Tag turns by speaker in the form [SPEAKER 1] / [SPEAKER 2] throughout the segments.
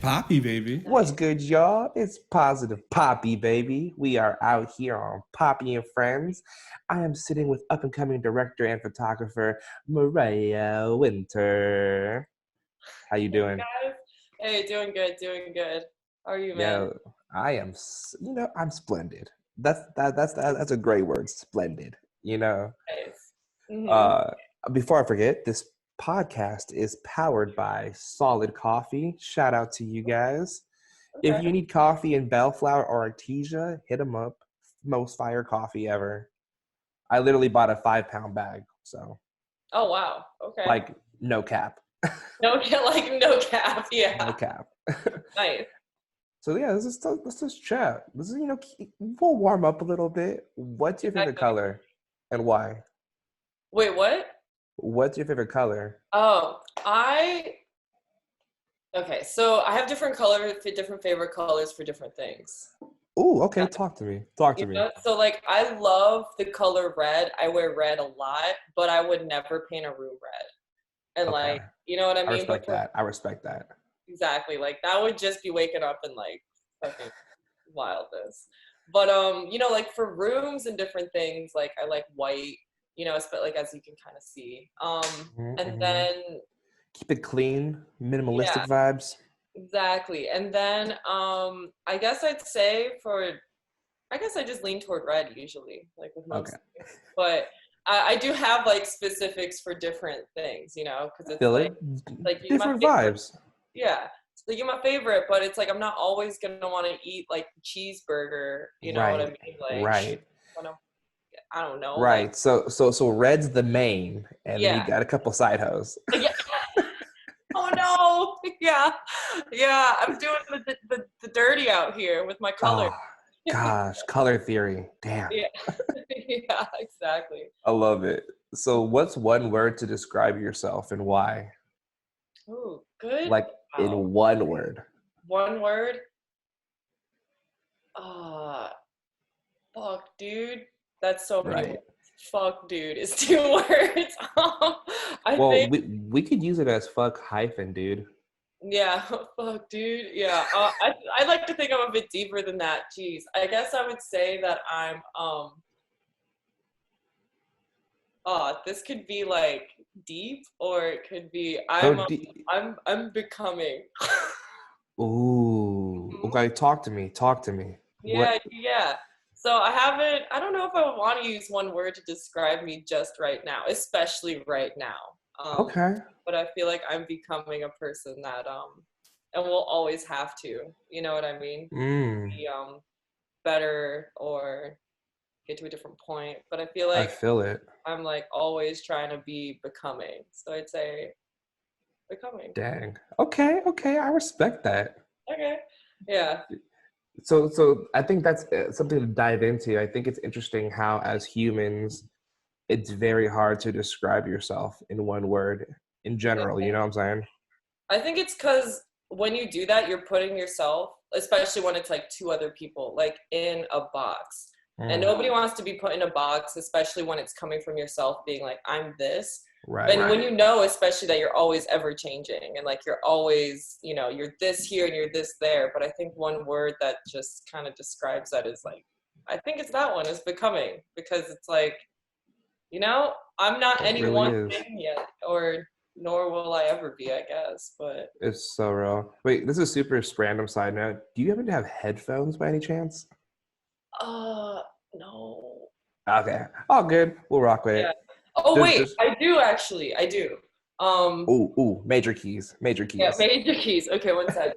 [SPEAKER 1] Papi, baby.
[SPEAKER 2] What's good, y'all? It's Positive Papi, baby. We are out here on Papi and Friends. I am sitting with up-and-coming director and photographer Mariah Winter. How you
[SPEAKER 3] Hey
[SPEAKER 2] doing?
[SPEAKER 3] guys. Hey, doing good, doing good. How are you, man?
[SPEAKER 2] Yeah, I am. I'm splendid. That's a great word, splendid. You know.
[SPEAKER 3] Nice. Mm-hmm.
[SPEAKER 2] Uh, Before I forget, this podcast is powered by Solid Coffee. Shout out to you guys. If
[SPEAKER 3] Okay.
[SPEAKER 2] you need coffee in Bellflower or Artesia, hit them up. Most fire coffee ever. I literally bought a 5-pound bag, so
[SPEAKER 3] Oh wow. Okay.
[SPEAKER 2] like no cap,
[SPEAKER 3] No, like no cap.
[SPEAKER 2] no
[SPEAKER 3] Yeah.
[SPEAKER 2] cap.
[SPEAKER 3] Nice.
[SPEAKER 2] So yeah, let's just chat. This is we'll warm up a little bit. What's your favorite
[SPEAKER 3] Exactly.
[SPEAKER 2] color, and why?
[SPEAKER 3] Wait, what?
[SPEAKER 2] What's your favorite color?
[SPEAKER 3] Oh, okay, so I have different favorite colors for different things.
[SPEAKER 2] Oh, okay. Talk to me. Talk to
[SPEAKER 3] You
[SPEAKER 2] me.
[SPEAKER 3] know, so like I love the color red. I wear red a lot, but I would never paint a room red. And
[SPEAKER 2] Okay,
[SPEAKER 3] like, you know what I
[SPEAKER 2] I
[SPEAKER 3] mean?
[SPEAKER 2] respect that. I respect that.
[SPEAKER 3] Exactly. Like that would just be waking up and like fucking wildness. But like for rooms and different things, like I like white, but like as you can kind of see. And
[SPEAKER 2] Mm-hmm.
[SPEAKER 3] then
[SPEAKER 2] Keep it clean,
[SPEAKER 3] yeah,
[SPEAKER 2] minimalistic vibes.
[SPEAKER 3] exactly. And then I guess I just lean toward red usually, like with
[SPEAKER 2] Okay,
[SPEAKER 3] most things. But I do have like specifics for different things, because it's
[SPEAKER 2] feel it.
[SPEAKER 3] like you're my
[SPEAKER 2] Different
[SPEAKER 3] favorite.
[SPEAKER 2] vibes.
[SPEAKER 3] Yeah. So you're my favorite, but it's like I'm not always gonna want to eat like cheeseburger. You know what I
[SPEAKER 2] Right,
[SPEAKER 3] mean? Like,
[SPEAKER 2] right,
[SPEAKER 3] wanna, I don't know. Like,
[SPEAKER 2] right. So red's the main, and then you
[SPEAKER 3] yeah,
[SPEAKER 2] got a couple side hoes.
[SPEAKER 3] yeah. Oh no. Yeah, yeah. I'm doing the dirty out here with my color.
[SPEAKER 2] Oh gosh, color theory. Damn,
[SPEAKER 3] Yeah. Yeah. Exactly.
[SPEAKER 2] I love it. So what's one word to describe yourself and why?
[SPEAKER 3] Ooh, good.
[SPEAKER 2] Like
[SPEAKER 3] Wow.
[SPEAKER 2] in one word.
[SPEAKER 3] One word. Uh, Fuck, dude. That's so many words.
[SPEAKER 2] Right.
[SPEAKER 3] Fuck, dude is 2 words. I
[SPEAKER 2] Well,
[SPEAKER 3] think,
[SPEAKER 2] we could use it as fuck hyphen, dude.
[SPEAKER 3] yeah. Fuck, dude. Yeah. I like to think I'm a bit deeper than that. Jeez. I guess I would say that I'm this could be like deep, or it could be
[SPEAKER 2] Go
[SPEAKER 3] I'm
[SPEAKER 2] deep.
[SPEAKER 3] I'm becoming.
[SPEAKER 2] Ooh.
[SPEAKER 3] Mhm.
[SPEAKER 2] Okay, talk to me. Talk to me.
[SPEAKER 3] Yeah,
[SPEAKER 2] What?
[SPEAKER 3] yeah. So I don't know if I would want to use one word to describe me just right now, especially right now. Um,
[SPEAKER 2] Okay.
[SPEAKER 3] but I feel like I'm becoming a person that, and will always have to, you know what I mean?
[SPEAKER 2] Mm,
[SPEAKER 3] Be, better or get to a different point. But I feel
[SPEAKER 2] I
[SPEAKER 3] like
[SPEAKER 2] feel it.
[SPEAKER 3] I'm like always trying to be becoming. So I'd say becoming.
[SPEAKER 2] Dang. Okay, okay, I respect that.
[SPEAKER 3] Okay. Yeah.
[SPEAKER 2] So I think that's something to dive into. I think it's interesting how, as humans, it's very hard to describe yourself in one word in general. You know what I'm saying?
[SPEAKER 3] I think it's because when you do that, you're putting yourself, especially when it's like two other people, like in a box. And
[SPEAKER 2] Mm,
[SPEAKER 3] nobody wants to be put in a box, especially when it's coming from yourself being like, I'm this. And
[SPEAKER 2] right.
[SPEAKER 3] when you know, especially that you're always ever changing and like you're always, you're this here and you're this there. But I think one word that just kind of describes that is like, I think it's that one, is becoming, because it's like, I'm not
[SPEAKER 2] It
[SPEAKER 3] any
[SPEAKER 2] really
[SPEAKER 3] one
[SPEAKER 2] is.
[SPEAKER 3] thing yet, or nor will I ever be, I guess. But
[SPEAKER 2] It's so real. Wait, this is a super random side note. Do you happen to have headphones by any chance?
[SPEAKER 3] Uh, no.
[SPEAKER 2] Okay, all good. We'll rock with
[SPEAKER 3] Yeah.
[SPEAKER 2] it.
[SPEAKER 3] Oh wait,
[SPEAKER 2] Just
[SPEAKER 3] I do actually. I do.
[SPEAKER 2] major keys, major
[SPEAKER 3] Yeah,
[SPEAKER 2] keys.
[SPEAKER 3] major keys. Okay, one sec.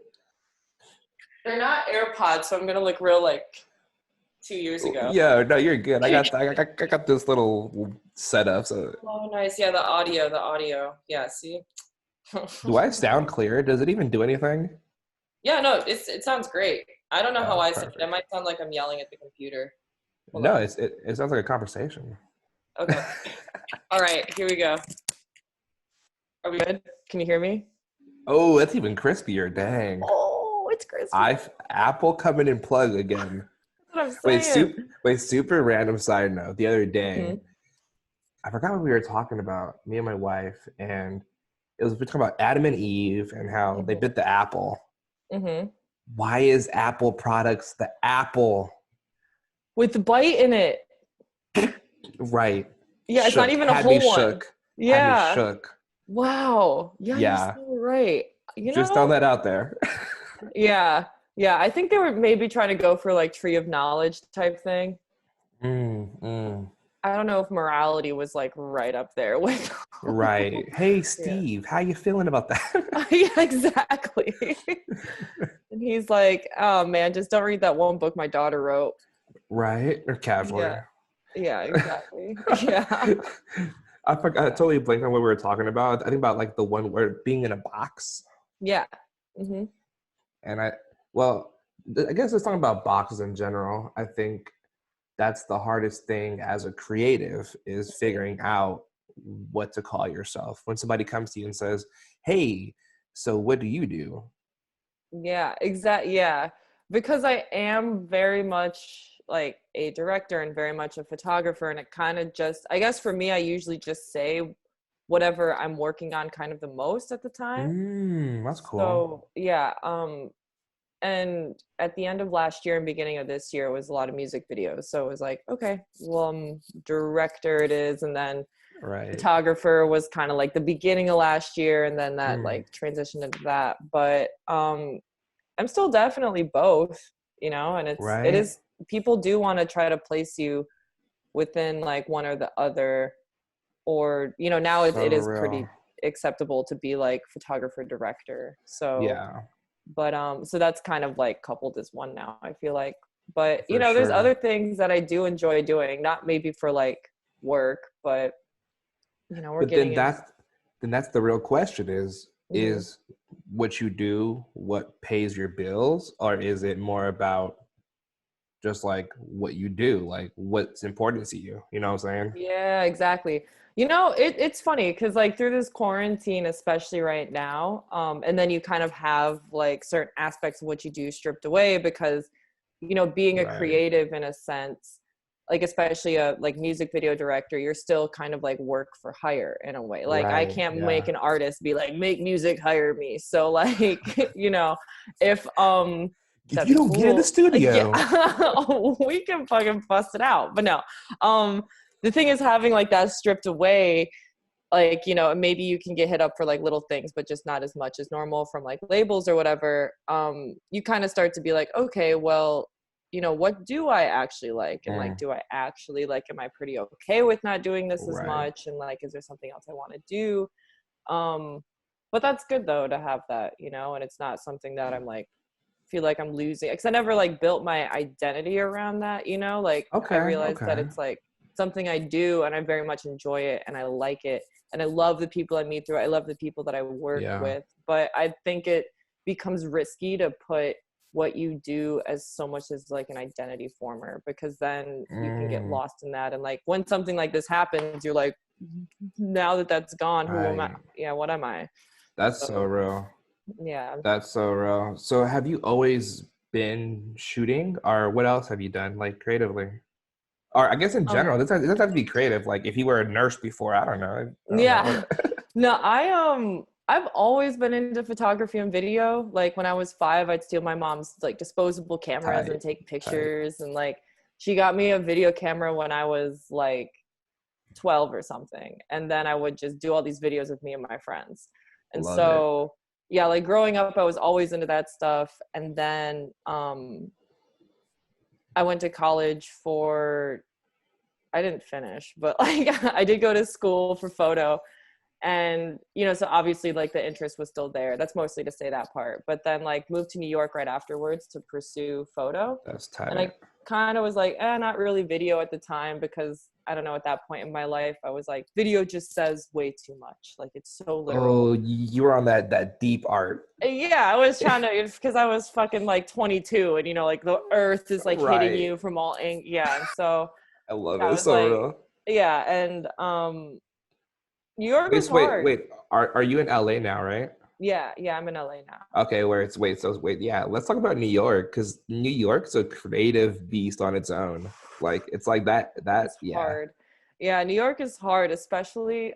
[SPEAKER 3] They're not AirPods, so I'm gonna look real like 2 years ago.
[SPEAKER 2] Yeah, no, you're good. I got this little setup. So,
[SPEAKER 3] Oh, nice. Yeah, the audio. Yeah, see.
[SPEAKER 2] do I sound clear? Does it even do anything?
[SPEAKER 3] Yeah, no, it sounds great. I don't know how
[SPEAKER 2] Oh,
[SPEAKER 3] I sound. I
[SPEAKER 2] perfect.
[SPEAKER 3] might sound like I'm yelling at the computer. Hold
[SPEAKER 2] No,
[SPEAKER 3] on.
[SPEAKER 2] it sounds like a conversation.
[SPEAKER 3] Okay. All right, here we go. Are we good? Can you hear me?
[SPEAKER 2] Oh, that's even crispier. Dang.
[SPEAKER 3] Oh, it's crispy.
[SPEAKER 2] I Apple coming in plug again.
[SPEAKER 3] That's what I'm
[SPEAKER 2] Wait,
[SPEAKER 3] saying.
[SPEAKER 2] super random side note. The other day,
[SPEAKER 3] Mhm.
[SPEAKER 2] I forgot what we were talking about, me and my wife, and we were talking about Adam and Eve and how they
[SPEAKER 3] Mhm.
[SPEAKER 2] bit the apple.
[SPEAKER 3] Mm-hmm.
[SPEAKER 2] Why is Apple products the Apple?
[SPEAKER 3] With the bite in it.
[SPEAKER 2] Right.
[SPEAKER 3] Yeah, it's not
[SPEAKER 2] Shook.
[SPEAKER 3] even a
[SPEAKER 2] Had me
[SPEAKER 3] whole one.
[SPEAKER 2] shook. Had me
[SPEAKER 3] Yeah.
[SPEAKER 2] shook.
[SPEAKER 3] Wow. Yeah, you're
[SPEAKER 2] Yeah.
[SPEAKER 3] so right.
[SPEAKER 2] Just throw that out there.
[SPEAKER 3] Yeah. Yeah. I think they were maybe trying to go for like tree of knowledge type thing.
[SPEAKER 2] Mm.
[SPEAKER 3] I don't know if morality was like right up there with
[SPEAKER 2] Right. Hey,
[SPEAKER 3] yeah.
[SPEAKER 2] Steve, how you feeling about that?
[SPEAKER 3] Yeah, exactly. And he's like, oh man, just don't read that one book my daughter wrote.
[SPEAKER 2] Right? Or casually.
[SPEAKER 3] Yeah. Yeah, exactly. Yeah.
[SPEAKER 2] I forgot. I
[SPEAKER 3] Yeah.
[SPEAKER 2] totally blanked on what we were talking about. I think about like the one word being in a box.
[SPEAKER 3] Yeah. Hmm.
[SPEAKER 2] And well, I guess let's talk about boxes in general. I think that's the hardest thing as a creative is figuring out what to call yourself. When somebody comes to you and says, "Hey, so what do you do?"
[SPEAKER 3] Yeah, exactly. Yeah. Because I am very much like a director and very much a photographer. And it kind of just, I guess for me, I usually just say whatever I'm working on kind of the most at the time.
[SPEAKER 2] That's cool.
[SPEAKER 3] So yeah. And at the end of last year and beginning of this year, it was a lot of music videos. So it was like, okay, well, director it is. And then
[SPEAKER 2] Right.
[SPEAKER 3] photographer was kind of like the beginning of last year. And then that
[SPEAKER 2] Mm,
[SPEAKER 3] like transitioned into that. But I'm still definitely both, and it
[SPEAKER 2] right.
[SPEAKER 3] is, people do want to try to place you within like one or the other, or, now
[SPEAKER 2] So
[SPEAKER 3] it is
[SPEAKER 2] real.
[SPEAKER 3] pretty acceptable to be like photographer director. So,
[SPEAKER 2] Yeah,
[SPEAKER 3] but, so that's kind of like coupled as one now, I feel like, but,
[SPEAKER 2] for
[SPEAKER 3] there's other
[SPEAKER 2] sure.
[SPEAKER 3] things that I do enjoy doing, not maybe for like work, but, we're
[SPEAKER 2] But
[SPEAKER 3] getting in.
[SPEAKER 2] then that's the real question
[SPEAKER 3] Mhm.
[SPEAKER 2] is what you do what pays your bills, or is it more about just like what you do, like what's important to you? You know what I'm saying?
[SPEAKER 3] Yeah, exactly. It's funny because like through this quarantine, especially right now, and then you kind of have like certain aspects of what you do stripped away because, being a
[SPEAKER 2] Right.
[SPEAKER 3] creative in a sense, like especially a like music video director, you're still kind of like work for hire in a way. Like I
[SPEAKER 2] Right.
[SPEAKER 3] can't make
[SPEAKER 2] Yeah.
[SPEAKER 3] an artist be like, make music, hire me. So like, if
[SPEAKER 2] If
[SPEAKER 3] that'd
[SPEAKER 2] you
[SPEAKER 3] be
[SPEAKER 2] don't get in the
[SPEAKER 3] cool. Yeah,
[SPEAKER 2] studio.
[SPEAKER 3] we can fucking bust it out. But no, um, the thing is having like that stripped away, like, maybe you can get hit up for like little things, but just not as much as normal from like labels or whatever. You kind of start to be like, okay, well, what do I actually like? And like,
[SPEAKER 2] Mm,
[SPEAKER 3] do I actually like, am I pretty okay with not doing this as
[SPEAKER 2] right.
[SPEAKER 3] much? And like, is there something else I want to do? But that's good though to have that, and it's not something that I'm like, feel like I'm losing because I never like built my identity around that, like I
[SPEAKER 2] Okay.
[SPEAKER 3] realized that
[SPEAKER 2] Okay.
[SPEAKER 3] it's like something I do and I very much enjoy it and I like it and I love the people I meet through. I love the people that I work
[SPEAKER 2] Yeah.
[SPEAKER 3] with, but I think it becomes risky to put what you do as so much as like an identity former because then you can get
[SPEAKER 2] Mm,
[SPEAKER 3] lost in that and like when something like this happens you're like, now that that's gone, who am I?
[SPEAKER 2] right.
[SPEAKER 3] Yeah, what am I?
[SPEAKER 2] That's so
[SPEAKER 3] So
[SPEAKER 2] real.
[SPEAKER 3] yeah.
[SPEAKER 2] That's so real. So have you always been shooting, or what else have you done like creatively? Or I guess in
[SPEAKER 3] um
[SPEAKER 2] general, it doesn't have to be creative. Like if you were a nurse before, I don't know. I don't know.
[SPEAKER 3] Yeah. No, I've always been into photography and video. Like when I was 5, I'd steal my mom's like disposable cameras
[SPEAKER 2] Tight,
[SPEAKER 3] and take
[SPEAKER 2] tight.
[SPEAKER 3] pictures and like she got me a video camera when I was like 12 or something. And then I would just do all these videos with me and my friends. And
[SPEAKER 2] Love it.
[SPEAKER 3] so yeah, like growing up I was always into that stuff and then I went to college for, I didn't finish, but like I did go to school for photo and so obviously like the interest was still there. That's mostly to say that part, but then like moved to New York right afterwards to pursue photo.
[SPEAKER 2] That's
[SPEAKER 3] And
[SPEAKER 2] tight.
[SPEAKER 3] I kind of was like, not really video at the time because I don't know, at that point in my life I was like, video just says way too much, like it's so literal.
[SPEAKER 2] Oh, you were on that deep art.
[SPEAKER 3] Yeah, I was trying to, because I was fucking like 22 and like the earth is like hitting
[SPEAKER 2] Right.
[SPEAKER 3] you from all yeah, and so
[SPEAKER 2] I love it.
[SPEAKER 3] I
[SPEAKER 2] It's
[SPEAKER 3] was
[SPEAKER 2] so
[SPEAKER 3] like,
[SPEAKER 2] real.
[SPEAKER 3] yeah. And New York
[SPEAKER 2] Wait,
[SPEAKER 3] was
[SPEAKER 2] so wait,
[SPEAKER 3] hard.
[SPEAKER 2] wait. Are you in LA now, right?
[SPEAKER 3] Yeah, I'm in LA now.
[SPEAKER 2] Okay, where it's wait, yeah. Let's talk about New York because New York's a creative beast on its own. Like it's like that,
[SPEAKER 3] It's
[SPEAKER 2] yeah.
[SPEAKER 3] hard. Yeah, New York is hard, especially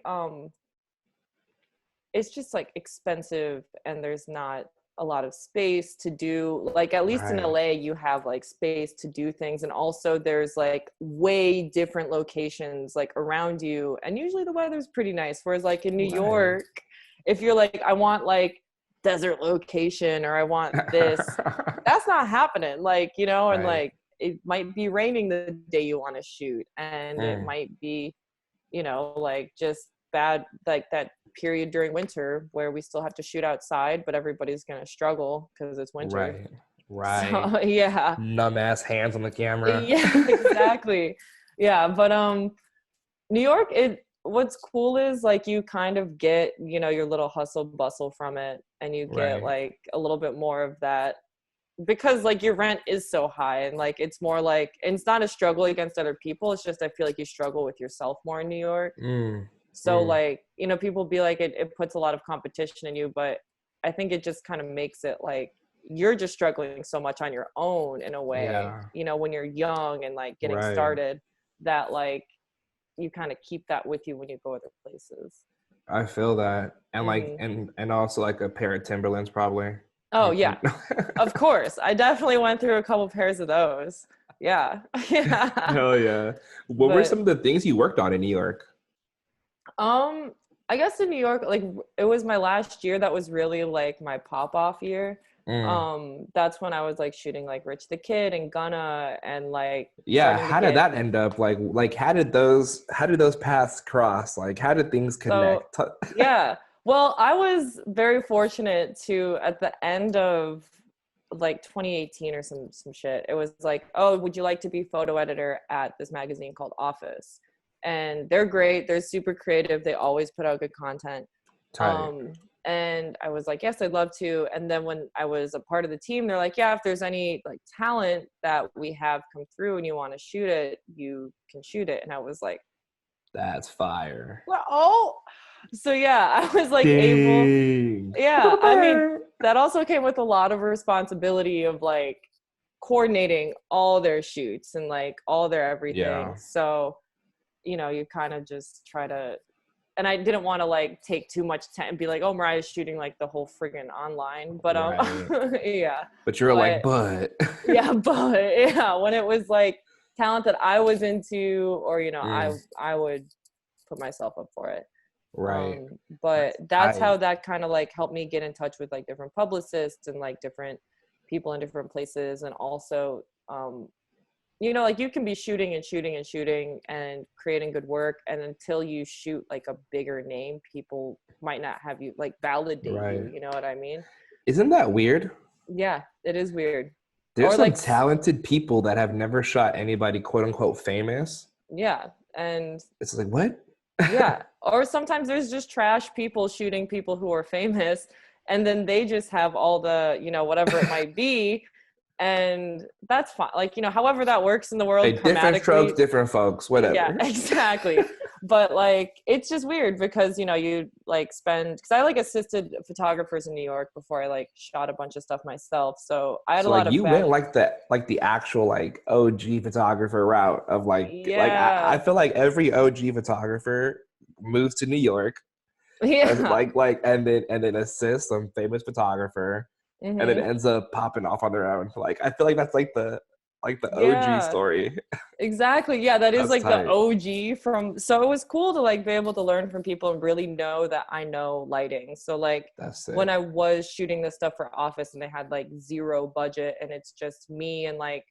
[SPEAKER 3] it's just like expensive and there's not a lot of space to do, like, at least in
[SPEAKER 2] Right.
[SPEAKER 3] LA you have like space to do things, and also there's like way different locations like around you, and usually the weather's pretty nice, whereas like in New
[SPEAKER 2] Right.
[SPEAKER 3] York, if you're like, I want like desert location or I want this, that's not happening, like, you know, and
[SPEAKER 2] Right.
[SPEAKER 3] like it might be raining the day you want to shoot, and it
[SPEAKER 2] Mm.
[SPEAKER 3] might be, you know, like just bad, like that period during winter where we still have to shoot outside, but everybody's gonna struggle because it's winter.
[SPEAKER 2] Right. Right.
[SPEAKER 3] So yeah,
[SPEAKER 2] Numb ass hands on the camera.
[SPEAKER 3] yeah, exactly. Yeah, but New York, it what's cool is like you kind of get, you know, your little hustle bustle from it, and you get
[SPEAKER 2] Right.
[SPEAKER 3] like a little bit more of that because like your rent is so high, and like it's more like, and it's not a struggle against other people, it's just I feel like you struggle with yourself more in New York.
[SPEAKER 2] Mm.
[SPEAKER 3] So
[SPEAKER 2] Mm.
[SPEAKER 3] like, you know, people be like it puts a lot of competition in you, but I think it just kind of makes it like you're just struggling so much on your own in a way,
[SPEAKER 2] Yeah.
[SPEAKER 3] you know, when you're young and like getting
[SPEAKER 2] Right.
[SPEAKER 3] started, that like you kind of keep that with you when you go other places.
[SPEAKER 2] I feel that. And like
[SPEAKER 3] Hmm.
[SPEAKER 2] and also like a pair of Timberlands probably.
[SPEAKER 3] Oh
[SPEAKER 2] You
[SPEAKER 3] yeah,
[SPEAKER 2] can
[SPEAKER 3] of course. I definitely went through a couple pairs of those. Yeah. Yeah.
[SPEAKER 2] Hell yeah. What were
[SPEAKER 3] But
[SPEAKER 2] some of the things you worked on in New York?
[SPEAKER 3] Um, I guess in New York, like it was my last year that was really like my pop off year.
[SPEAKER 2] Mm.
[SPEAKER 3] That's when I was like shooting like Rich the Kid and Gunna and like
[SPEAKER 2] Yeah,
[SPEAKER 3] starting to
[SPEAKER 2] how did
[SPEAKER 3] get,
[SPEAKER 2] that end up? Like how did those paths cross? Like how did things
[SPEAKER 3] so
[SPEAKER 2] connect?
[SPEAKER 3] yeah. Well, I was very fortunate to at the end of like 2018 or some shit. It was like, oh, would you like to be photo editor at this magazine called Office? And they're great. They're super creative. They always put out good content.
[SPEAKER 2] Tight.
[SPEAKER 3] Um, and I was like, yes, I'd love to. And then when I was a part of the team, they're like, yeah, if there's any like talent that we have come through and you want to shoot it, you can shoot it. And I was like,
[SPEAKER 2] That's fire.
[SPEAKER 3] well, oh, so yeah, I was like able,
[SPEAKER 2] Dang.
[SPEAKER 3] yeah, I mean, that also came with a lot of responsibility of like coordinating all their shoots and like all their everything.
[SPEAKER 2] Yeah.
[SPEAKER 3] So, you know, you kind of just try to, and I didn't want to like take too much time and be like, oh, Mariah's shooting like the whole friggin' online, but
[SPEAKER 2] Right.
[SPEAKER 3] yeah,
[SPEAKER 2] But you're like,
[SPEAKER 3] but
[SPEAKER 2] but
[SPEAKER 3] yeah, but yeah, when it was like talent that I was into, or you know,
[SPEAKER 2] Mm,
[SPEAKER 3] I would put myself up for it.
[SPEAKER 2] right.
[SPEAKER 3] But
[SPEAKER 2] That's
[SPEAKER 3] that's how
[SPEAKER 2] tight.
[SPEAKER 3] that kind of like helped me get in touch with like different publicists and like different people in different places, and also you know, like you can be shooting and shooting and shooting and creating good work, and until you shoot like a bigger name, people might not have you like validate you,
[SPEAKER 2] Right.
[SPEAKER 3] you know what I mean?
[SPEAKER 2] Isn't that weird?
[SPEAKER 3] Yeah, it is weird.
[SPEAKER 2] There's
[SPEAKER 3] Or
[SPEAKER 2] some
[SPEAKER 3] like
[SPEAKER 2] talented people that have never shot anybody quote unquote famous.
[SPEAKER 3] yeah, and
[SPEAKER 2] It's like, what?
[SPEAKER 3] yeah, or sometimes there's just trash people shooting people who are famous, and then they just have all the, you know, whatever it might be, and that's fine, like, you know, however that works in the world
[SPEAKER 2] Hey, different strokes,
[SPEAKER 3] chromatically.
[SPEAKER 2] different folks,
[SPEAKER 3] Yeah,
[SPEAKER 2] whatever.
[SPEAKER 3] exactly. But like it's just weird because, you know, you like spend, because I like assisted photographers in New York before I like shot a bunch of stuff myself, so I had a
[SPEAKER 2] So
[SPEAKER 3] lot
[SPEAKER 2] like
[SPEAKER 3] of
[SPEAKER 2] you went
[SPEAKER 3] back.
[SPEAKER 2] like the actual like OG photographer route of like I
[SPEAKER 3] Yeah.
[SPEAKER 2] feel like every OG photographer moves to New York as
[SPEAKER 3] Yeah.
[SPEAKER 2] and then assists some famous photographer and then
[SPEAKER 3] Hmm.
[SPEAKER 2] ends up popping off on their own. Like I feel like that's like the OG
[SPEAKER 3] Yeah,
[SPEAKER 2] story.
[SPEAKER 3] exactly. Yeah, that is
[SPEAKER 2] That's
[SPEAKER 3] like the
[SPEAKER 2] tight.
[SPEAKER 3] OG from, so it was cool to like be able to learn from people and really know that I know lighting. So like
[SPEAKER 2] That's
[SPEAKER 3] when
[SPEAKER 2] sick.
[SPEAKER 3] I was shooting this stuff for Office and they had like zero budget and it's just me and like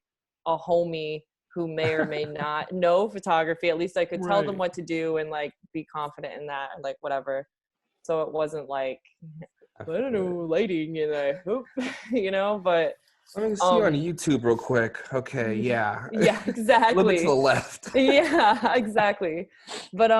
[SPEAKER 3] a homie who may or may not know photography, at least I could tell them
[SPEAKER 2] Right.
[SPEAKER 3] what to do and like be confident in that and like whatever. So it wasn't like,
[SPEAKER 2] I
[SPEAKER 3] I don't
[SPEAKER 2] feel
[SPEAKER 3] know,
[SPEAKER 2] it.
[SPEAKER 3] lighting and I hope, you know, but
[SPEAKER 2] Let me see you on
[SPEAKER 3] um
[SPEAKER 2] YouTube real quick. Okay, yeah.
[SPEAKER 3] yeah,
[SPEAKER 2] A little bit to the
[SPEAKER 3] exactly.
[SPEAKER 2] left.
[SPEAKER 3] Yeah, exactly. But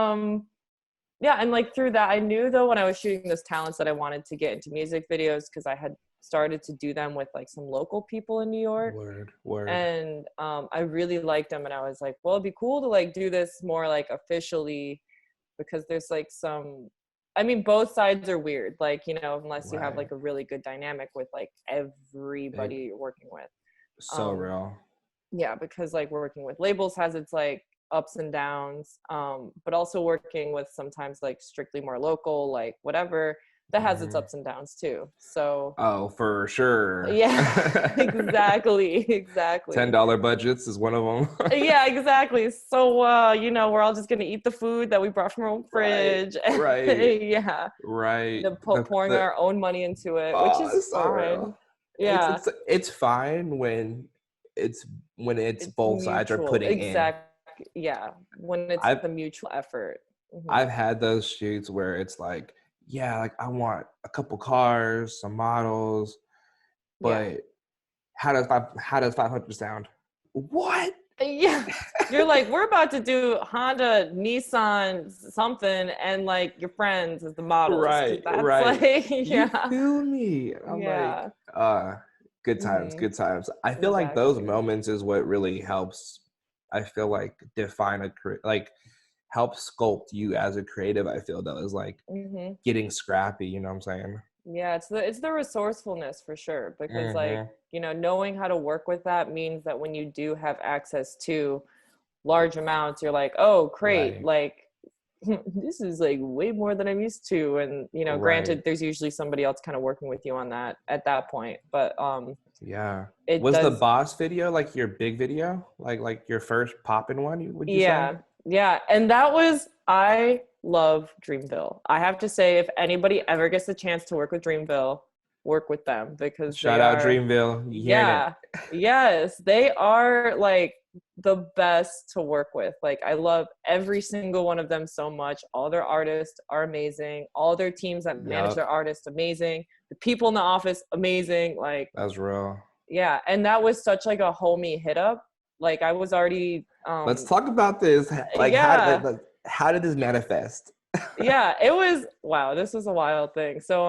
[SPEAKER 3] yeah, and like through that I knew though when I was shooting those talents that I wanted to get into music videos because I had started to do them with like some local people in New York,
[SPEAKER 2] Word, word.
[SPEAKER 3] and I really liked them, and I was like, well, it'd be cool to like do this more like officially, because there's like some, I mean, both sides are weird, like, you know, unless you have
[SPEAKER 2] Right.
[SPEAKER 3] like a really good dynamic with like
[SPEAKER 2] It
[SPEAKER 3] everybody you're working with.
[SPEAKER 2] so
[SPEAKER 3] um
[SPEAKER 2] real.
[SPEAKER 3] yeah, because like working with labels has its like ups and downs, but also working with sometimes like strictly more local, like whatever, that has its
[SPEAKER 2] Mhm.
[SPEAKER 3] ups and downs too. So
[SPEAKER 2] Oh, for sure.
[SPEAKER 3] yeah, exactly.
[SPEAKER 2] $10 budgets is one of them.
[SPEAKER 3] Yeah, exactly. So we're all just gonna eat the food that we brought from our own
[SPEAKER 2] Right,
[SPEAKER 3] fridge.
[SPEAKER 2] right,
[SPEAKER 3] Yeah,
[SPEAKER 2] right.
[SPEAKER 3] pouring
[SPEAKER 2] The
[SPEAKER 3] our own money into it, which
[SPEAKER 2] oh,
[SPEAKER 3] is
[SPEAKER 2] it's so
[SPEAKER 3] fine.
[SPEAKER 2] real.
[SPEAKER 3] Yeah,
[SPEAKER 2] It's fine it's when it's
[SPEAKER 3] it's
[SPEAKER 2] both sides are
[SPEAKER 3] mutual.
[SPEAKER 2] putting in.
[SPEAKER 3] Exact. Yeah, when it's
[SPEAKER 2] I've
[SPEAKER 3] the mutual effort. Hmm.
[SPEAKER 2] I've had those shoots where it's like, yeah, like I want a couple cars, some models,
[SPEAKER 3] Yeah.
[SPEAKER 2] but how does 500 sound? What?
[SPEAKER 3] Yeah. You're like, we're about to do Honda, Nissan, something, and like your friends as the models, because
[SPEAKER 2] Right,
[SPEAKER 3] that's
[SPEAKER 2] right.
[SPEAKER 3] like,
[SPEAKER 2] You
[SPEAKER 3] yeah,
[SPEAKER 2] feel me? I'm like,
[SPEAKER 3] yeah,
[SPEAKER 2] good times,
[SPEAKER 3] hmm
[SPEAKER 2] good times. I feel like those
[SPEAKER 3] exactly.
[SPEAKER 2] moments is what really helps. I feel like define like help sculpt you as a creative. I feel though is like
[SPEAKER 3] Hmm.
[SPEAKER 2] getting scrappy. You know what I'm saying?
[SPEAKER 3] Yeah, it's the resourcefulness for sure, because like,
[SPEAKER 2] Mm-hmm.
[SPEAKER 3] knowing how to work with that means that when you do have access to large amounts, you're like, oh, great,
[SPEAKER 2] Right,
[SPEAKER 3] like this is like way more than I'm used to. And
[SPEAKER 2] right.
[SPEAKER 3] granted, there's usually somebody else kind of working with you on that at that point, but
[SPEAKER 2] Yeah.
[SPEAKER 3] it
[SPEAKER 2] Was the
[SPEAKER 3] does.
[SPEAKER 2] boss video like your big video? Like your first poppin' one, would you say?
[SPEAKER 3] Yeah, yeah. And that was, I love Dreamville. I have to say, if anybody ever gets the chance to work with Dreamville, work with them, because they
[SPEAKER 2] Shout out
[SPEAKER 3] are,
[SPEAKER 2] Dreamville. You hearing it?
[SPEAKER 3] yeah, yes, they are like the best to work with. Like, I love every single one of them so much. All their artists are amazing. All their teams that manage
[SPEAKER 2] Yup.
[SPEAKER 3] their artists, amazing. The people in the office, amazing. Like,
[SPEAKER 2] That's real.
[SPEAKER 3] yeah. And that was such like a homie hit up. Like, I was already,
[SPEAKER 2] Let's talk about this. Like,
[SPEAKER 3] yeah.
[SPEAKER 2] how did this manifest?
[SPEAKER 3] Yeah, it was, wow, this was a wild thing. So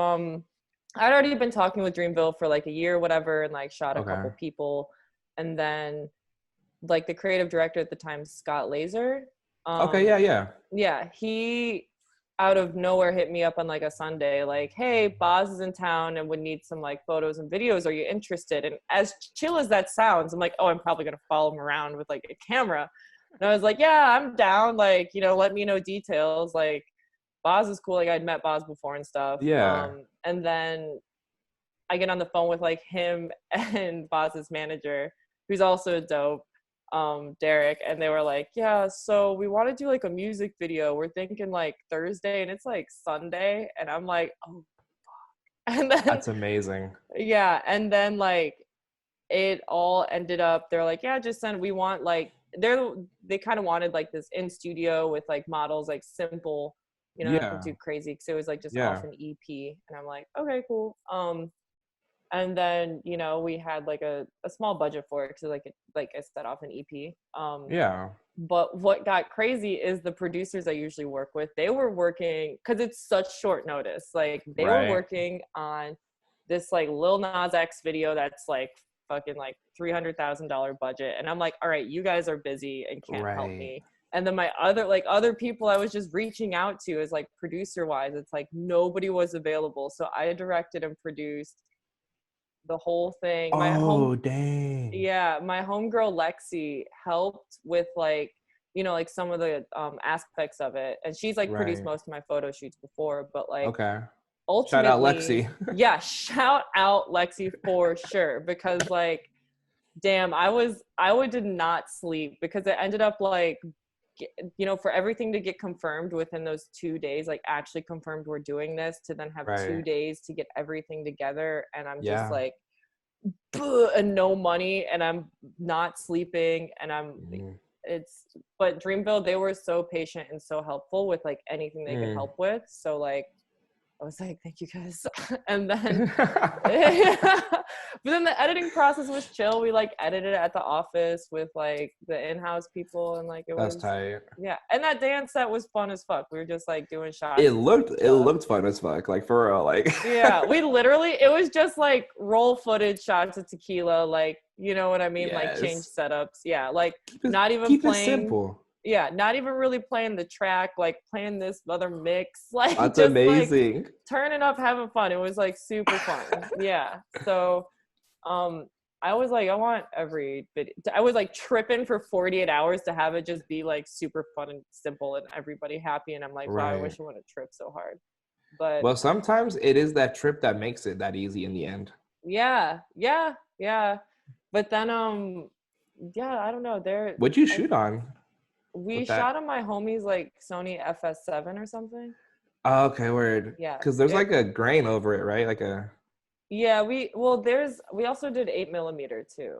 [SPEAKER 3] I'd already been talking with Dreamville for like a year, whatever, and like shot a
[SPEAKER 2] Okay.
[SPEAKER 3] couple people. And then like the creative director at the time, Scott Laser,
[SPEAKER 2] Okay.
[SPEAKER 3] um,
[SPEAKER 2] Yeah. Yeah.
[SPEAKER 3] yeah, he out of nowhere hit me up on like a Sunday, like, hey, Boz is in town and would need some like photos and videos. Are you interested? And as chill as that sounds, I'm like, oh, I'm probably gonna follow him around with like a camera. And I was like, yeah, I'm down. Like, let me know details. Like, Boz is cool. Like, I'd met Boz before and stuff.
[SPEAKER 2] Yeah.
[SPEAKER 3] And then I get on the phone with like him and Boz's manager, who's also dope, Derek, and they were like, yeah, so we want to do like a music video. We're thinking like Thursday, and it's like Sunday, and I'm like, oh, and then
[SPEAKER 2] That's amazing.
[SPEAKER 3] yeah, and then like it all ended up, they're like, yeah, just send, we want like, they kind of wanted like this in studio with like models, like simple, nothing
[SPEAKER 2] Yeah.
[SPEAKER 3] too crazy, because it was like just off
[SPEAKER 2] Yeah.
[SPEAKER 3] an EP. And I'm like, okay, cool. And then we had like a small budget for it, because like I said, off an EP.
[SPEAKER 2] Yeah.
[SPEAKER 3] But what got crazy is the producers I usually work with, they were working, because it's such short notice, like they were
[SPEAKER 2] Right.
[SPEAKER 3] working on this like Lil Nas X video that's like fucking like $300,000 budget. And I'm like, all right, you guys are busy and can't help
[SPEAKER 2] Right.
[SPEAKER 3] me. And then my other people I was just reaching out to as like producer wise, it's like nobody was available. So I directed and produced the whole thing.
[SPEAKER 2] Oh, dang.
[SPEAKER 3] My homegirl Lexi helped with like, like some of the aspects of it. And she's like produced
[SPEAKER 2] Right.
[SPEAKER 3] most of my photo shoots before, but like
[SPEAKER 2] Okay. Shout out
[SPEAKER 3] ultimately,
[SPEAKER 2] Lexi.
[SPEAKER 3] yeah, shout out Lexi for sure. Because like, damn, I did not sleep, because it ended up like, for everything to get confirmed within those 2 days, like actually confirmed we're doing this, to then have
[SPEAKER 2] Right.
[SPEAKER 3] 2 days to get everything together. And I'm just
[SPEAKER 2] Yeah.
[SPEAKER 3] like, and no money, and I'm not sleeping, and
[SPEAKER 2] Mm.
[SPEAKER 3] but Dreamville, they were so patient and so helpful with like anything they could
[SPEAKER 2] Mm.
[SPEAKER 3] help with. So like, I was like, thank you guys. And then but then the editing process was chill. We like edited it at the office with like the in-house people, and like it
[SPEAKER 2] That's
[SPEAKER 3] was,
[SPEAKER 2] tight.
[SPEAKER 3] yeah. And that dance set was fun as fuck. We were just like doing
[SPEAKER 2] It
[SPEAKER 3] shots and
[SPEAKER 2] looked
[SPEAKER 3] stupid
[SPEAKER 2] it
[SPEAKER 3] stuff.
[SPEAKER 2] looked fun as fuck, like for real, like
[SPEAKER 3] Yeah, we literally, it was just like roll footage, shots of tequila, like, you know what I mean? Like change
[SPEAKER 2] yes.
[SPEAKER 3] setups. Yeah, like
[SPEAKER 2] Keep it
[SPEAKER 3] not even
[SPEAKER 2] keep it
[SPEAKER 3] playing,
[SPEAKER 2] simple.
[SPEAKER 3] yeah, not even really playing the track, like playing this other mix, like
[SPEAKER 2] That's
[SPEAKER 3] just like
[SPEAKER 2] amazing.
[SPEAKER 3] turning up, having fun. It was like super fun. Yeah. So um I was like, I want every video, I was like tripping for 48 hours to have it just be like super fun and simple and everybody happy. And I'm like, wow, I
[SPEAKER 2] Right.
[SPEAKER 3] wish I wouldn't trip so hard. But
[SPEAKER 2] Well, sometimes it is that trip that makes it that easy in the end.
[SPEAKER 3] yeah, yeah, yeah. But then yeah, I don't know.
[SPEAKER 2] What'd you
[SPEAKER 3] I
[SPEAKER 2] shoot on
[SPEAKER 3] we
[SPEAKER 2] with
[SPEAKER 3] shot
[SPEAKER 2] that?
[SPEAKER 3] on my homie's like Sony FS7 or something.
[SPEAKER 2] Oh, okay, word.
[SPEAKER 3] Yeah.
[SPEAKER 2] Because there's like a grain over it, right? Like a.
[SPEAKER 3] Yeah, we also did 8 millimeter too.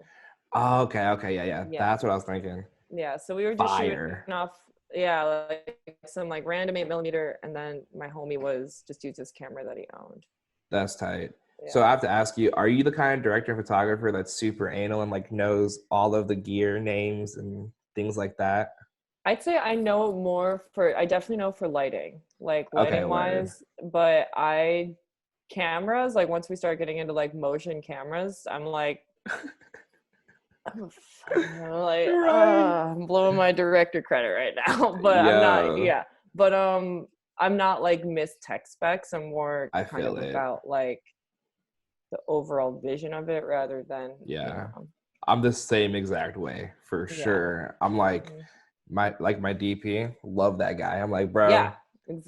[SPEAKER 2] Oh, okay, okay, yeah, yeah.
[SPEAKER 3] Yeah.
[SPEAKER 2] That's what I was thinking.
[SPEAKER 3] Yeah. So we were just shooting
[SPEAKER 2] Fire.
[SPEAKER 3] off, yeah, like some like random 8 millimeter, and then my homie was just used his camera that he owned.
[SPEAKER 2] That's tight. So
[SPEAKER 3] Yeah.
[SPEAKER 2] I have to ask you, are you the kind of director and photographer that's super anal and like knows all of the gear names and things like that?
[SPEAKER 3] I'd say I definitely know for lighting, like
[SPEAKER 2] Okay,
[SPEAKER 3] lighting
[SPEAKER 2] word.
[SPEAKER 3] wise, but cameras, like once we start getting into like motion cameras, I'm like,
[SPEAKER 2] Right.
[SPEAKER 3] I'm blowing my director credit right now, but I'm not,
[SPEAKER 2] Yo,
[SPEAKER 3] yeah, but I'm not like Miss Tech Specs. I'm more
[SPEAKER 2] I
[SPEAKER 3] kind
[SPEAKER 2] feel
[SPEAKER 3] of
[SPEAKER 2] it.
[SPEAKER 3] about like the overall vision of it rather than,
[SPEAKER 2] Yeah. I'm the same exact way for
[SPEAKER 3] yeah.
[SPEAKER 2] sure. I'm like
[SPEAKER 3] Mhm.
[SPEAKER 2] my DP, love that guy. I'm like,
[SPEAKER 3] Yeah.
[SPEAKER 2] bro,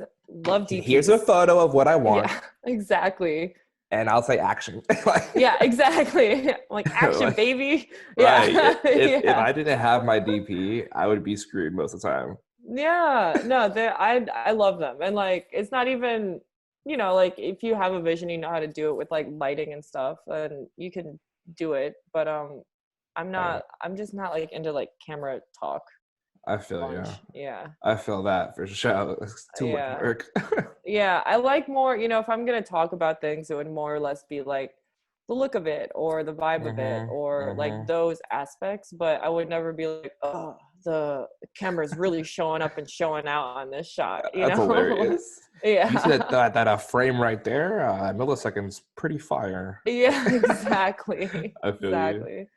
[SPEAKER 3] Love
[SPEAKER 2] here's a
[SPEAKER 3] DPs.
[SPEAKER 2] photo of what I want,
[SPEAKER 3] Yeah, exactly.
[SPEAKER 2] and I'll say action.
[SPEAKER 3] Yeah, exactly. Like action,
[SPEAKER 2] Like,
[SPEAKER 3] baby.
[SPEAKER 2] right.
[SPEAKER 3] Yeah.
[SPEAKER 2] If
[SPEAKER 3] Yeah.
[SPEAKER 2] I didn't have my DP, I would be screwed most of the time.
[SPEAKER 3] Yeah. No, I love them. And like it's not even, like if you have a vision, you know how to do it with like lighting and stuff, and you can do it. But
[SPEAKER 2] Right.
[SPEAKER 3] I'm just not like into like camera talk
[SPEAKER 2] I
[SPEAKER 3] a
[SPEAKER 2] feel you.
[SPEAKER 3] bunch. Yeah.
[SPEAKER 2] I feel that for sure. It's too much
[SPEAKER 3] Yeah.
[SPEAKER 2] work.
[SPEAKER 3] Yeah, I like more, if I'm gonna talk about things, it would more or less be like the look of it or the vibe of it
[SPEAKER 2] Mm-hmm.
[SPEAKER 3] or like
[SPEAKER 2] Mm-hmm.
[SPEAKER 3] those aspects, but I would never be like, oh, the camera's really showing up and showing out on this shot, you
[SPEAKER 2] That's
[SPEAKER 3] know?
[SPEAKER 2] hilarious. You see
[SPEAKER 3] Yeah.
[SPEAKER 2] that frame right there? Milliseconds, pretty fire.
[SPEAKER 3] Yeah, exactly.
[SPEAKER 2] I feel you.
[SPEAKER 3] Exactly.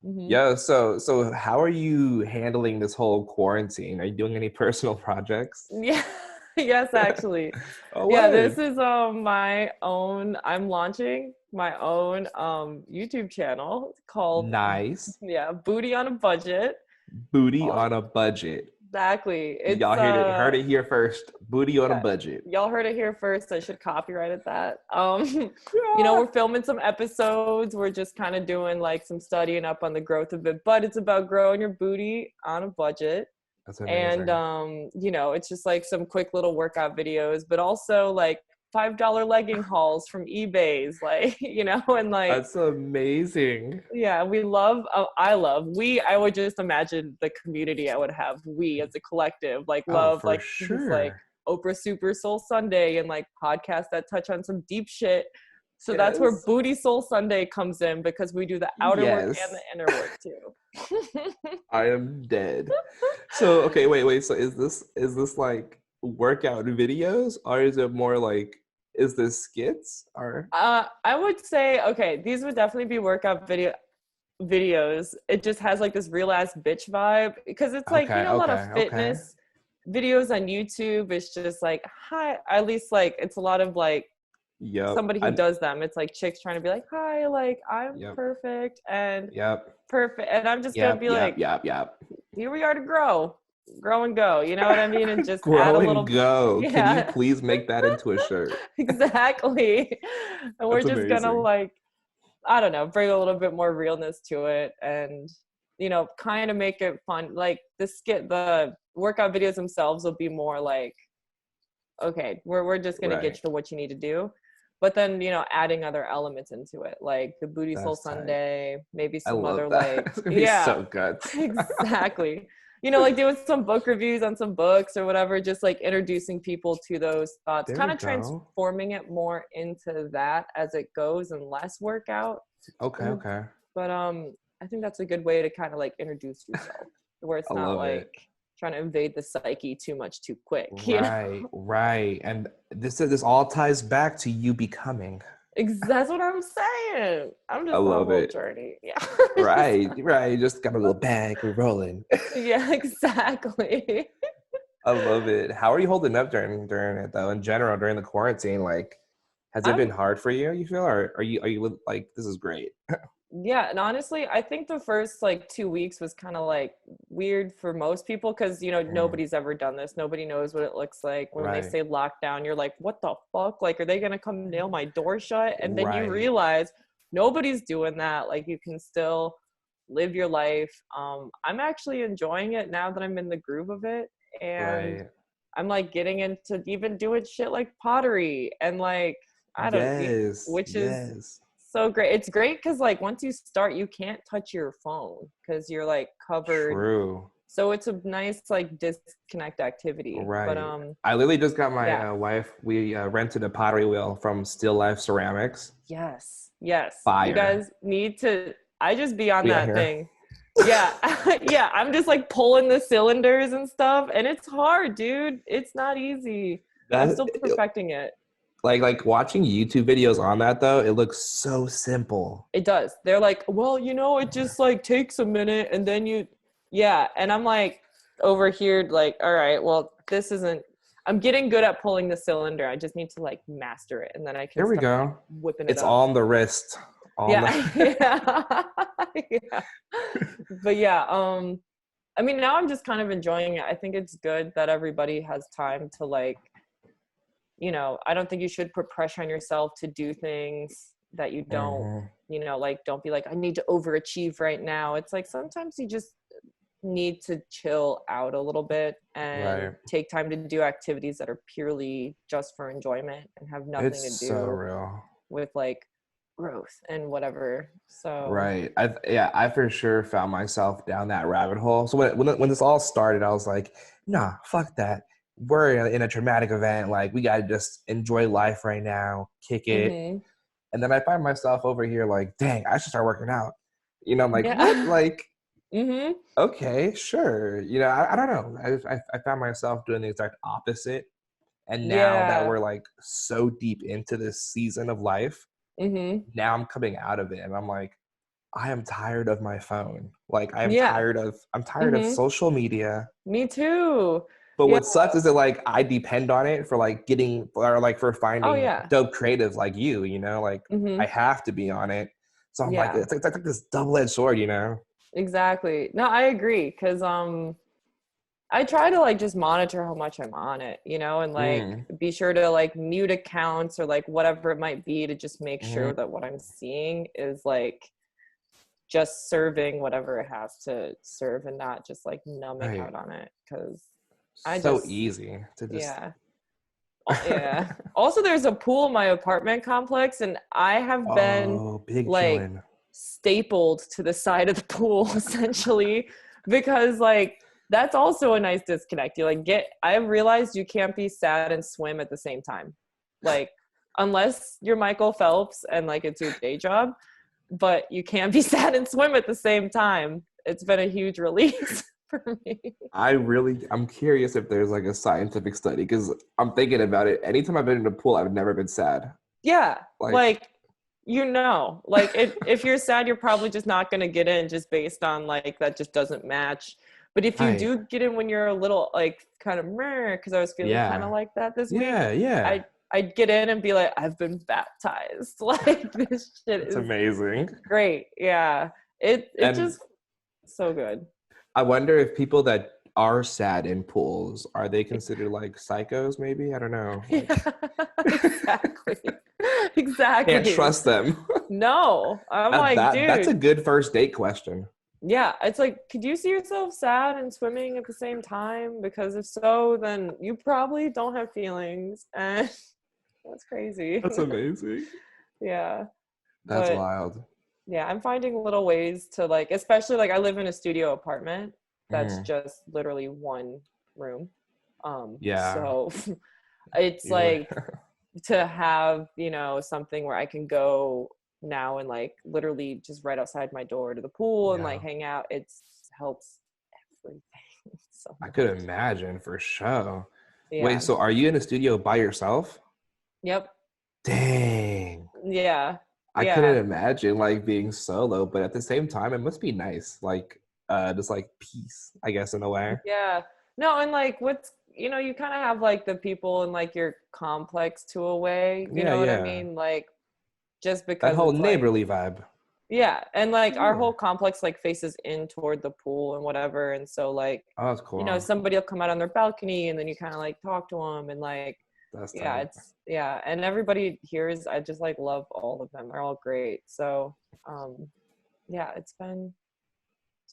[SPEAKER 3] Hmm.
[SPEAKER 2] Yeah. So how are you handling this whole quarantine? Are you doing any personal projects?
[SPEAKER 3] Yeah. Yes, actually.
[SPEAKER 2] Oh,
[SPEAKER 3] Yeah, this
[SPEAKER 2] word.
[SPEAKER 3] is I'm launching my own YouTube channel called,
[SPEAKER 2] Nice.
[SPEAKER 3] yeah, Booty on a Budget.
[SPEAKER 2] Booty
[SPEAKER 3] Oh,
[SPEAKER 2] on a budget.
[SPEAKER 3] exactly. It's
[SPEAKER 2] Y'all heard it here first. Booty on a
[SPEAKER 3] yeah,
[SPEAKER 2] budget.
[SPEAKER 3] y'all heard it here first. I should copyright it that.
[SPEAKER 2] Yeah.
[SPEAKER 3] We're filming some episodes. We're just kind of doing like some studying up on the growth of it, but it's about growing your booty on a budget.
[SPEAKER 2] That's
[SPEAKER 3] And
[SPEAKER 2] amazing.
[SPEAKER 3] it's just like some quick little workout videos, but also like $5 legging hauls from eBay's, like, and like,
[SPEAKER 2] That's amazing.
[SPEAKER 3] yeah, I would just imagine the community I would have, we as a collective, like
[SPEAKER 2] Oh,
[SPEAKER 3] love
[SPEAKER 2] for
[SPEAKER 3] like things like
[SPEAKER 2] sure.
[SPEAKER 3] Oprah Super Soul Sunday and like podcasts that touch on some deep shit. So that's where
[SPEAKER 2] Yes.
[SPEAKER 3] Booty Soul Sunday comes in, because we do the outer work and the
[SPEAKER 2] Yes.
[SPEAKER 3] inner work too.
[SPEAKER 2] I am dead. So, okay, wait. So is this like workout videos or is it more like is this skits or
[SPEAKER 3] I would say, okay, these would definitely be workout videos. It just has like this real ass bitch vibe, because it's like,
[SPEAKER 2] okay,
[SPEAKER 3] a lot of
[SPEAKER 2] okay.
[SPEAKER 3] fitness videos on YouTube. It's just like, hi, at least like it's a lot of like
[SPEAKER 2] Yep.
[SPEAKER 3] somebody who
[SPEAKER 2] I
[SPEAKER 3] does them. It's like chicks trying to be like, hi, like I'm
[SPEAKER 2] yep.
[SPEAKER 3] perfect and
[SPEAKER 2] Yep.
[SPEAKER 3] perfect. And I'm just gonna
[SPEAKER 2] Yep.
[SPEAKER 3] be
[SPEAKER 2] Yep.
[SPEAKER 3] like,
[SPEAKER 2] Yep. Yep.
[SPEAKER 3] here we are to grow and go. You know what I mean? And just add a
[SPEAKER 2] Grow and
[SPEAKER 3] little,
[SPEAKER 2] go. Can you
[SPEAKER 3] yeah.
[SPEAKER 2] please make that into a shirt?
[SPEAKER 3] Exactly. And we're
[SPEAKER 2] That's
[SPEAKER 3] just gonna
[SPEAKER 2] amazing.
[SPEAKER 3] like, I don't know, bring a little bit more realness to it, and kind of make it fun. Like the workout videos themselves will be more like, okay, we're just gonna get
[SPEAKER 2] Right.
[SPEAKER 3] you to what you need to do. But then, adding other elements into it, like the Booty Soul
[SPEAKER 2] That's tight.
[SPEAKER 3] Sunday, maybe
[SPEAKER 2] I
[SPEAKER 3] some
[SPEAKER 2] love
[SPEAKER 3] other
[SPEAKER 2] that.
[SPEAKER 3] like,
[SPEAKER 2] It's gonna be
[SPEAKER 3] yeah,
[SPEAKER 2] so guts.
[SPEAKER 3] exactly. Like doing some book reviews on some books or whatever, just like introducing people to those thoughts,
[SPEAKER 2] There we
[SPEAKER 3] kind of
[SPEAKER 2] go.
[SPEAKER 3] transforming it more into that as it goes and less workout.
[SPEAKER 2] Okay,
[SPEAKER 3] And
[SPEAKER 2] okay.
[SPEAKER 3] but I think that's a good way to kind of like introduce yourself, where it's
[SPEAKER 2] I
[SPEAKER 3] not
[SPEAKER 2] love
[SPEAKER 3] like
[SPEAKER 2] it.
[SPEAKER 3] trying to invade the psyche too much too quick,
[SPEAKER 2] Right, right. And this all ties back to you becoming.
[SPEAKER 3] That's what I'm saying. I'm
[SPEAKER 2] I
[SPEAKER 3] just on a
[SPEAKER 2] love
[SPEAKER 3] little
[SPEAKER 2] it.
[SPEAKER 3] journey. Yeah.
[SPEAKER 2] Right, right. Just got a little bag. We're rolling.
[SPEAKER 3] Yeah, exactly.
[SPEAKER 2] I love it. How are you holding up during it though? In general, during the quarantine, like, has it been
[SPEAKER 3] I'm
[SPEAKER 2] hard for you? You feel, or are you like this is great?
[SPEAKER 3] Yeah, and honestly, I think the first like 2 weeks was kind of like weird for most people because
[SPEAKER 2] Mm,
[SPEAKER 3] nobody's ever done this. Nobody knows what it looks like. When they
[SPEAKER 2] right,
[SPEAKER 3] say lockdown, you're like, what the fuck? Like, are they gonna come nail my door shut? And then you
[SPEAKER 2] right,
[SPEAKER 3] realize nobody's doing that. Like, you can still live your life. I'm actually enjoying it now that I'm in the groove of it, and
[SPEAKER 2] right.
[SPEAKER 3] I'm like getting into even doing shit like pottery and like I don't,
[SPEAKER 2] Yes,
[SPEAKER 3] which is
[SPEAKER 2] yes.
[SPEAKER 3] so great. It's great because like once you start, you can't touch your phone because you're like covered.
[SPEAKER 2] True.
[SPEAKER 3] So it's a nice like disconnect activity. But
[SPEAKER 2] Right. I literally just got my
[SPEAKER 3] yeah,
[SPEAKER 2] wife. We rented a pottery wheel from Still Life Ceramics.
[SPEAKER 3] yes, yes. You
[SPEAKER 2] Fire.
[SPEAKER 3] guys need to. I just be on
[SPEAKER 2] We got
[SPEAKER 3] that
[SPEAKER 2] here.
[SPEAKER 3] thing. Yeah, yeah. I'm just like pulling the cylinders and stuff, and it's hard, dude. It's not easy. I'm
[SPEAKER 2] That
[SPEAKER 3] still perfecting it.
[SPEAKER 2] like watching YouTube videos on that though, it looks so simple.
[SPEAKER 3] It does. They're like, well, it just like takes a minute and then yeah. And I'm like over here, like, all right, well, this isn't, I'm getting good at pulling the cylinder. I just need to like master it and then I can
[SPEAKER 2] Here we
[SPEAKER 3] start like
[SPEAKER 2] go.
[SPEAKER 3] whipping it
[SPEAKER 2] It's
[SPEAKER 3] up.
[SPEAKER 2] all on the wrist. On
[SPEAKER 3] Yeah.
[SPEAKER 2] the
[SPEAKER 3] Yeah. Yeah. But yeah, I mean, now I'm just kind of enjoying it. I think it's good that everybody has time to like, I don't think you should put pressure on yourself to do things that you don't,
[SPEAKER 2] Mhm.
[SPEAKER 3] like, don't be like, I need to overachieve right now. It's like sometimes you just need to chill out a little bit and
[SPEAKER 2] Right.
[SPEAKER 3] take time to do activities that are purely just for enjoyment and have nothing
[SPEAKER 2] It's
[SPEAKER 3] to
[SPEAKER 2] so
[SPEAKER 3] do
[SPEAKER 2] real.
[SPEAKER 3] with like growth and whatever. So,
[SPEAKER 2] Right. I for sure found myself down that rabbit hole. So when this all started, I was like, nah, fuck that. We're in a traumatic event. Like we gotta just enjoy life right now, kick it.
[SPEAKER 3] mhm.
[SPEAKER 2] And then I find myself over here like, dang, I should start working out. I'm like, what?
[SPEAKER 3] Yeah.
[SPEAKER 2] Like,
[SPEAKER 3] Mhm.
[SPEAKER 2] okay, sure. I don't know. I found myself doing the exact opposite. And now that
[SPEAKER 3] Yeah.
[SPEAKER 2] we're like so deep into this season of life,
[SPEAKER 3] Mhm.
[SPEAKER 2] now I'm coming out of it and I'm like, I am tired of my phone. Like
[SPEAKER 3] Yeah.
[SPEAKER 2] I'm tired of
[SPEAKER 3] Mhm.
[SPEAKER 2] social media.
[SPEAKER 3] Me too.
[SPEAKER 2] But
[SPEAKER 3] Yeah.
[SPEAKER 2] what sucks is that like I depend on it for like getting or like for
[SPEAKER 3] Oh
[SPEAKER 2] finding
[SPEAKER 3] yeah.
[SPEAKER 2] dope creatives like like I
[SPEAKER 3] Mhm.
[SPEAKER 2] have to be on it. So I'm like,
[SPEAKER 3] Yeah.
[SPEAKER 2] it's like this double-edged sword.
[SPEAKER 3] Exactly. No, I agree because I try to like just monitor how much I'm on it, and like
[SPEAKER 2] Mm,
[SPEAKER 3] be sure to like mute accounts or like whatever it might be to just make
[SPEAKER 2] mm,
[SPEAKER 3] sure that what I'm seeing is like just serving whatever it has to serve and not just like numbing
[SPEAKER 2] right.
[SPEAKER 3] out on it because I
[SPEAKER 2] So
[SPEAKER 3] just
[SPEAKER 2] easy to just
[SPEAKER 3] yeah. Yeah. Also, there's a pool in my apartment complex, and I have been
[SPEAKER 2] oh, big
[SPEAKER 3] like
[SPEAKER 2] chillin'.
[SPEAKER 3] stapled to the side of the pool essentially because like that's also a nice disconnect. You like I realized you can't be sad and swim at the same time. Like unless you're Michael Phelps and like it's your day job, but you can't be sad and swim at the same time. It's been a huge release for me.
[SPEAKER 2] I'm curious if there's like a scientific study because I'm thinking about it. Anytime I've been in a pool, I've never been sad.
[SPEAKER 3] Yeah,
[SPEAKER 2] Like,
[SPEAKER 3] like like if you're sad, you're probably just not gonna get in just based on like that just doesn't match. But if you
[SPEAKER 2] right.
[SPEAKER 3] do get in when you're a little like kind of because I was feeling kind of
[SPEAKER 2] Yeah.
[SPEAKER 3] like that this week,
[SPEAKER 2] Yeah. Yeah.
[SPEAKER 3] I'd get in and be like, I've been baptized. Like this shit
[SPEAKER 2] It's
[SPEAKER 3] is
[SPEAKER 2] amazing.
[SPEAKER 3] great. Yeah, it
[SPEAKER 2] And
[SPEAKER 3] just so good.
[SPEAKER 2] I wonder if people that are sad in pools, are they considered like psychos, maybe? I don't know. Like,
[SPEAKER 3] Yeah, exactly,
[SPEAKER 2] can't
[SPEAKER 3] exactly.
[SPEAKER 2] trust them.
[SPEAKER 3] No, I'm like,
[SPEAKER 2] That's a
[SPEAKER 3] dude.
[SPEAKER 2] good first date question.
[SPEAKER 3] Yeah, it's like, could you see yourself sad and swimming at the same time? Because if so, then you probably don't have feelings, and that's crazy.
[SPEAKER 2] That's amazing.
[SPEAKER 3] Yeah,
[SPEAKER 2] That's
[SPEAKER 3] but
[SPEAKER 2] wild.
[SPEAKER 3] yeah, I'm finding little ways to like, especially like I live in a studio apartment that's
[SPEAKER 2] Mm,
[SPEAKER 3] just literally one room.
[SPEAKER 2] yeah.
[SPEAKER 3] So it's
[SPEAKER 2] You're
[SPEAKER 3] like to have, something where I can go now and like literally just right outside my door to the pool and like
[SPEAKER 2] yeah.
[SPEAKER 3] hang out. It's helps everything so
[SPEAKER 2] I could
[SPEAKER 3] much.
[SPEAKER 2] imagine for sure. Wait,
[SPEAKER 3] Yeah.
[SPEAKER 2] so are you in a studio by yourself?
[SPEAKER 3] Yep.
[SPEAKER 2] Dang.
[SPEAKER 3] Yeah.
[SPEAKER 2] I couldn't
[SPEAKER 3] Yeah.
[SPEAKER 2] imagine like being solo, but at the same time, it must be nice. Like, just like peace, I guess, in a way.
[SPEAKER 3] Yeah. No, and like you kind of have like the people in like your complex to a way, you
[SPEAKER 2] Yeah,
[SPEAKER 3] know what I
[SPEAKER 2] yeah.
[SPEAKER 3] mean? Like just
[SPEAKER 2] That
[SPEAKER 3] because
[SPEAKER 2] whole
[SPEAKER 3] it's like
[SPEAKER 2] neighborly vibe.
[SPEAKER 3] Yeah, and like our
[SPEAKER 2] Yeah.
[SPEAKER 3] whole complex like faces in toward the pool and whatever, and so like,
[SPEAKER 2] Oh, that's
[SPEAKER 3] you know,
[SPEAKER 2] cool.
[SPEAKER 3] somebody will come out on their balcony and then you kind of like talk to them and like,
[SPEAKER 2] That's
[SPEAKER 3] yeah,
[SPEAKER 2] tight.
[SPEAKER 3] it's yeah, and everybody here is, I just like love all of them. They're all great. So, yeah, it's been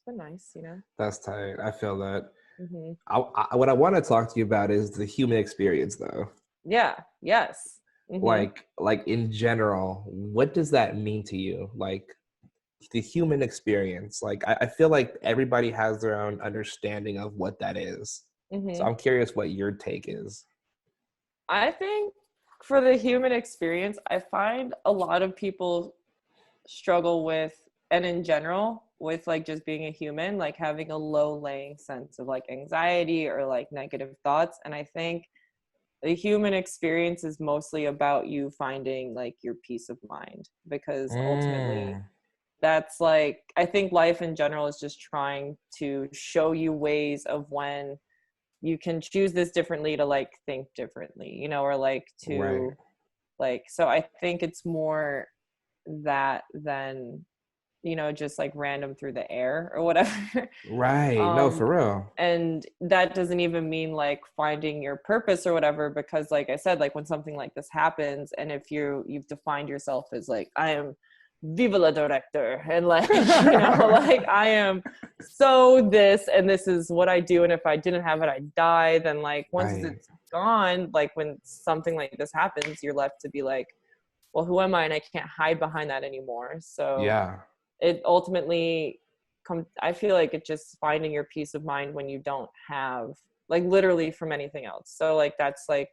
[SPEAKER 3] nice, you know.
[SPEAKER 2] That's tight. I feel that.
[SPEAKER 3] Hmm.
[SPEAKER 2] What I want to talk to you about is the human experience, though.
[SPEAKER 3] Yeah. Yes. Hmm.
[SPEAKER 2] Like in general, what does that mean to you? Like the human experience. Like I feel like everybody has their own understanding of what that is. So
[SPEAKER 3] Hmm.
[SPEAKER 2] I'm curious what your take is.
[SPEAKER 3] I think for the human experience, I find a lot of people struggle with, and in general with like just being a human, like having a low laying sense of like anxiety or like negative thoughts. And I think the human experience is mostly about you finding like your peace of mind, because ultimately
[SPEAKER 2] Mm,
[SPEAKER 3] that's like, I think life in general is just trying to show you ways of when you can choose this differently, to like think differently, you know, or like
[SPEAKER 2] right.
[SPEAKER 3] to like, so I think it's more that than, you know, just like random through the air or whatever.
[SPEAKER 2] Right. No,
[SPEAKER 3] um
[SPEAKER 2] for real.
[SPEAKER 3] and that doesn't even mean like finding your purpose or whatever, because like I said, like when something like this happens, and if you've defined yourself as like, I am viva la director, and like you know, like I am so this and this is what I do, and if I didn't have it I'd die, then like once
[SPEAKER 2] Right.
[SPEAKER 3] it's gone, like when something like this happens, you're left to be like, well, who am I? And I can't hide behind that anymore. So
[SPEAKER 2] Yeah.
[SPEAKER 3] it ultimately come, I feel like it's just finding your peace of mind when you don't have like literally from anything else. So like that's like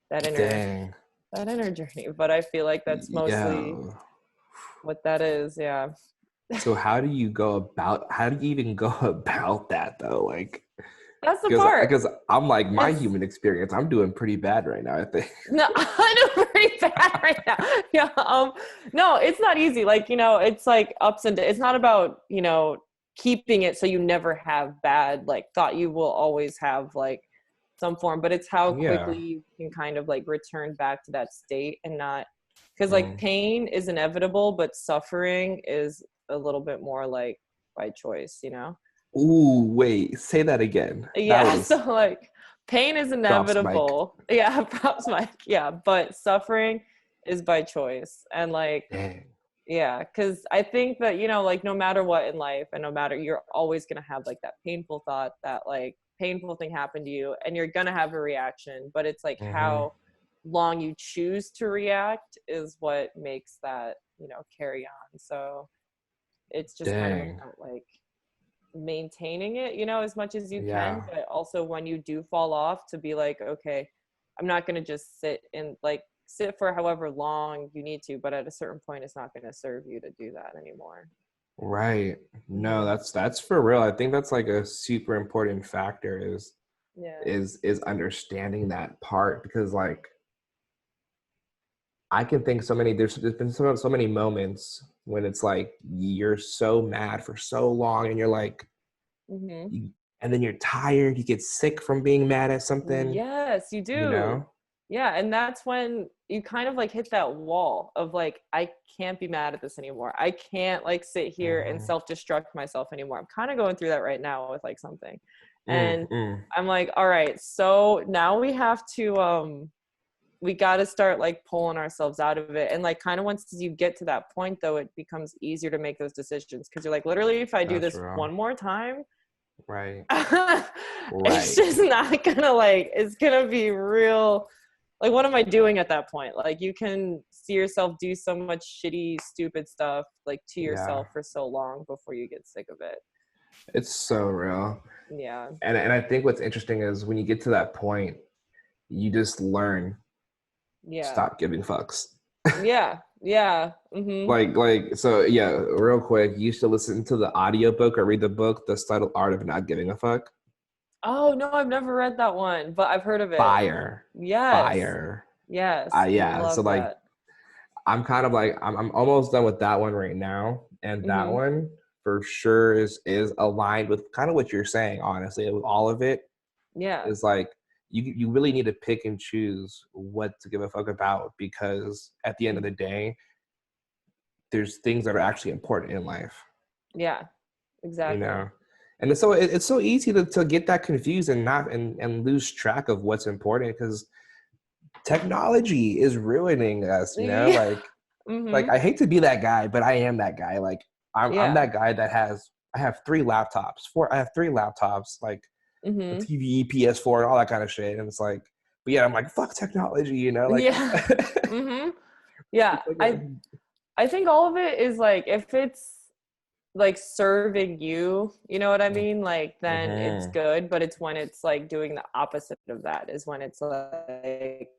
[SPEAKER 3] that inner
[SPEAKER 2] Dang.
[SPEAKER 3] that inner journey. But I feel like that's mostly
[SPEAKER 2] Yeah.
[SPEAKER 3] what that is. Yeah.
[SPEAKER 2] So how do you even go about that though? Like
[SPEAKER 3] That's the part.
[SPEAKER 2] because I'm like my
[SPEAKER 3] It's
[SPEAKER 2] human experience, I'm doing pretty bad right now, I think.
[SPEAKER 3] no, I know pretty bad right now. Yeah. No, it's not easy. Like, you know, it's like ups and downs. It's not about, you know, keeping it so you never have bad like thought. You will always have like some form, but it's how quickly
[SPEAKER 2] Yeah.
[SPEAKER 3] you can kind of like return back to that state and not, because like
[SPEAKER 2] Mm.
[SPEAKER 3] pain is inevitable, but suffering is a little bit more like by choice, you know?
[SPEAKER 2] Ooh, wait, say that again. That
[SPEAKER 3] Yeah. So
[SPEAKER 2] was
[SPEAKER 3] like pain is
[SPEAKER 2] props, Mike.
[SPEAKER 3] inevitable. Yeah. Props, Mike. Yeah. But suffering is by choice. And like,
[SPEAKER 2] Dang.
[SPEAKER 3] yeah, because I think that, you know, like no matter what in life, and no matter, you're always going to have like that painful thought, that like painful thing happened to you, and you're going to have a reaction. But it's like
[SPEAKER 2] Mm-hmm.
[SPEAKER 3] how long you choose to react is what makes that, you know, carry on. So it's just kind of
[SPEAKER 2] Dang.
[SPEAKER 3] about like maintaining it, you know, as much as you can.
[SPEAKER 2] Yeah.
[SPEAKER 3] But also when you do fall off, to be like, okay, I'm not going to just sit for however long you need to, but at a certain point it's not going to serve you to do that anymore.
[SPEAKER 2] Right. No,
[SPEAKER 3] Hmm.
[SPEAKER 2] that's for real. I think that's like a super important factor
[SPEAKER 3] Yeah.
[SPEAKER 2] is understanding that part because like I can think so many there's been so many moments when it's like you're so mad for so long and you're like
[SPEAKER 3] Hmm.
[SPEAKER 2] you, and then you're tired, you get sick from being mad at something,
[SPEAKER 3] Yes, you
[SPEAKER 2] you
[SPEAKER 3] do.
[SPEAKER 2] know?
[SPEAKER 3] Yeah, and that's when you kind of like hit that wall of like, I can't be mad at this anymore. I can't like sit here and
[SPEAKER 2] Mm-hmm.
[SPEAKER 3] self-destruct myself anymore. I'm kind of going through that right now with like something.
[SPEAKER 2] Mm,
[SPEAKER 3] And
[SPEAKER 2] mm.
[SPEAKER 3] I'm like, all right, so now we got to start like pulling ourselves out of it. And like kind of once you get to that point though, it becomes easier to make those decisions, because you're like, literally, if I do
[SPEAKER 2] That's
[SPEAKER 3] this
[SPEAKER 2] real.
[SPEAKER 3] one more time,
[SPEAKER 2] Right.
[SPEAKER 3] it's
[SPEAKER 2] Right.
[SPEAKER 3] just not gonna like, it's gonna be real, like what am I doing at that point? Like you can see yourself do so much shitty stupid stuff like to
[SPEAKER 2] Yeah.
[SPEAKER 3] yourself for so long before you get sick of it.
[SPEAKER 2] It's so real.
[SPEAKER 3] Yeah.
[SPEAKER 2] And I think what's interesting is when you get to that point, you just learn
[SPEAKER 3] Yeah.
[SPEAKER 2] stop giving fucks.
[SPEAKER 3] Yeah. Yeah. Hmm.
[SPEAKER 2] Like so yeah, real quick, you should listen to the audiobook or read the book, The Subtle Art of Not Giving a Fuck.
[SPEAKER 3] Oh no, I've never read that one, but I've heard of it.
[SPEAKER 2] Fire.
[SPEAKER 3] Yes.
[SPEAKER 2] Fire.
[SPEAKER 3] Yes.
[SPEAKER 2] Yeah. So
[SPEAKER 3] Love
[SPEAKER 2] like
[SPEAKER 3] that.
[SPEAKER 2] I'm kind of like I'm almost done with that one right now. And that
[SPEAKER 3] Hmm.
[SPEAKER 2] one for sure is aligned with kind of what you're saying, honestly, with all of it.
[SPEAKER 3] Yeah.
[SPEAKER 2] Is like you really need to pick and choose what to give a fuck about because at the end of the day, there's things that are actually important in life,
[SPEAKER 3] Yeah,
[SPEAKER 2] you
[SPEAKER 3] exactly.
[SPEAKER 2] know. And it's so easy to get that confused and not and lose track of what's important, because technology is ruining us, you know.
[SPEAKER 3] Yeah.
[SPEAKER 2] Like I hate to be that guy, but I am that guy. Like I'm
[SPEAKER 3] Yeah.
[SPEAKER 2] that guy that has I have three laptops, like a
[SPEAKER 3] hmm
[SPEAKER 2] TV, PS4, and all that kind of shit. And it's like, but yeah, I'm like, fuck technology, you know? Like
[SPEAKER 3] Yeah. hmm Yeah.
[SPEAKER 2] it's like
[SPEAKER 3] I think all of it is like, if it's like serving you, you know what I mean? Like, then it's
[SPEAKER 2] Mhm.
[SPEAKER 3] good. But it's when it's like doing the opposite of that, is when it's like,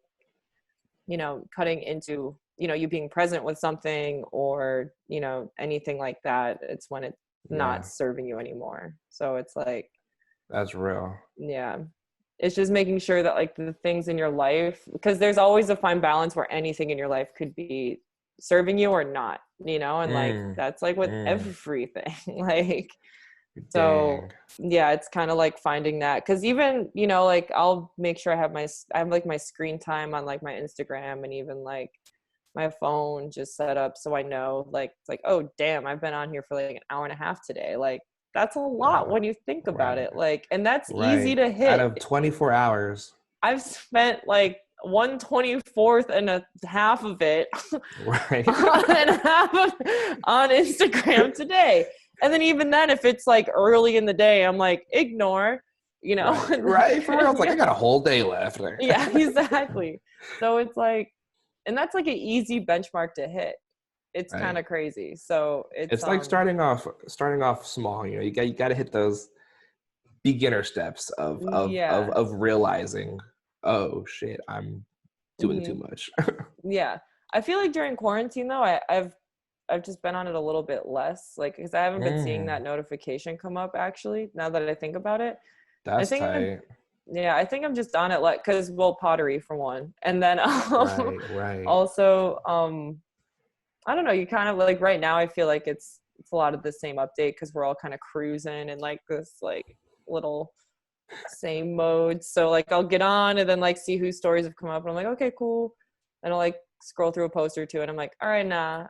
[SPEAKER 3] cutting into, you being present with something, or, anything like that. It's when it's not
[SPEAKER 2] Yeah,
[SPEAKER 3] serving you anymore. So it's like,
[SPEAKER 2] that's real.
[SPEAKER 3] yeah, it's just making sure that like the things in your life, because there's always a fine balance where anything in your life could be serving you or not, and like
[SPEAKER 2] Mm,
[SPEAKER 3] that's like with
[SPEAKER 2] mm,
[SPEAKER 3] everything. Like, so
[SPEAKER 2] dang.
[SPEAKER 3] yeah, it's kind of like finding that, because even, like I'll make sure I have like my screen time on like my Instagram, and even like my phone just set up so I know, like, it's like, oh damn, I've been on here for like an hour and a half today. Like, that's a lot
[SPEAKER 2] Uh,
[SPEAKER 3] when you think about
[SPEAKER 2] right,
[SPEAKER 3] it. Like, and that's easy
[SPEAKER 2] right.
[SPEAKER 3] to
[SPEAKER 2] Out
[SPEAKER 3] hit.
[SPEAKER 2] of 24 hours.
[SPEAKER 3] I've spent like 1/24 and a half of it
[SPEAKER 2] Right.
[SPEAKER 3] on, on Instagram today. And then even then, if it's like early in the day, I'm like, ignore,
[SPEAKER 2] Right,
[SPEAKER 3] and
[SPEAKER 2] right.
[SPEAKER 3] like,
[SPEAKER 2] For real, it's like I
[SPEAKER 3] yeah,
[SPEAKER 2] got a whole day left there.
[SPEAKER 3] yeah, exactly. So it's like, and that's like an easy benchmark to hit. It's kind
[SPEAKER 2] Right.
[SPEAKER 3] of crazy. So it's
[SPEAKER 2] It's like starting off small. You know, you got to hit those beginner steps
[SPEAKER 3] yeah.
[SPEAKER 2] of realizing, oh shit, I'm doing too
[SPEAKER 3] hmm
[SPEAKER 2] much.
[SPEAKER 3] Yeah. I feel like during quarantine though, I've just been on it a little bit less, like, because I haven't been seeing
[SPEAKER 2] Mm,
[SPEAKER 3] that notification come up, actually, now that I think about it. I
[SPEAKER 2] that's
[SPEAKER 3] think I'm,
[SPEAKER 2] tight.
[SPEAKER 3] yeah, I think I'm just on it, like, because, well, pottery for one, and then
[SPEAKER 2] Right, right.
[SPEAKER 3] also, I don't know, you kind of like, right now I feel like it's a lot of the same update, because we're all kind of cruising in like this like little same mode. So like I'll get on and then like see whose stories have come up, and I'm like, okay, cool. And I'll like scroll through a post or two, and I'm like, all right, nah.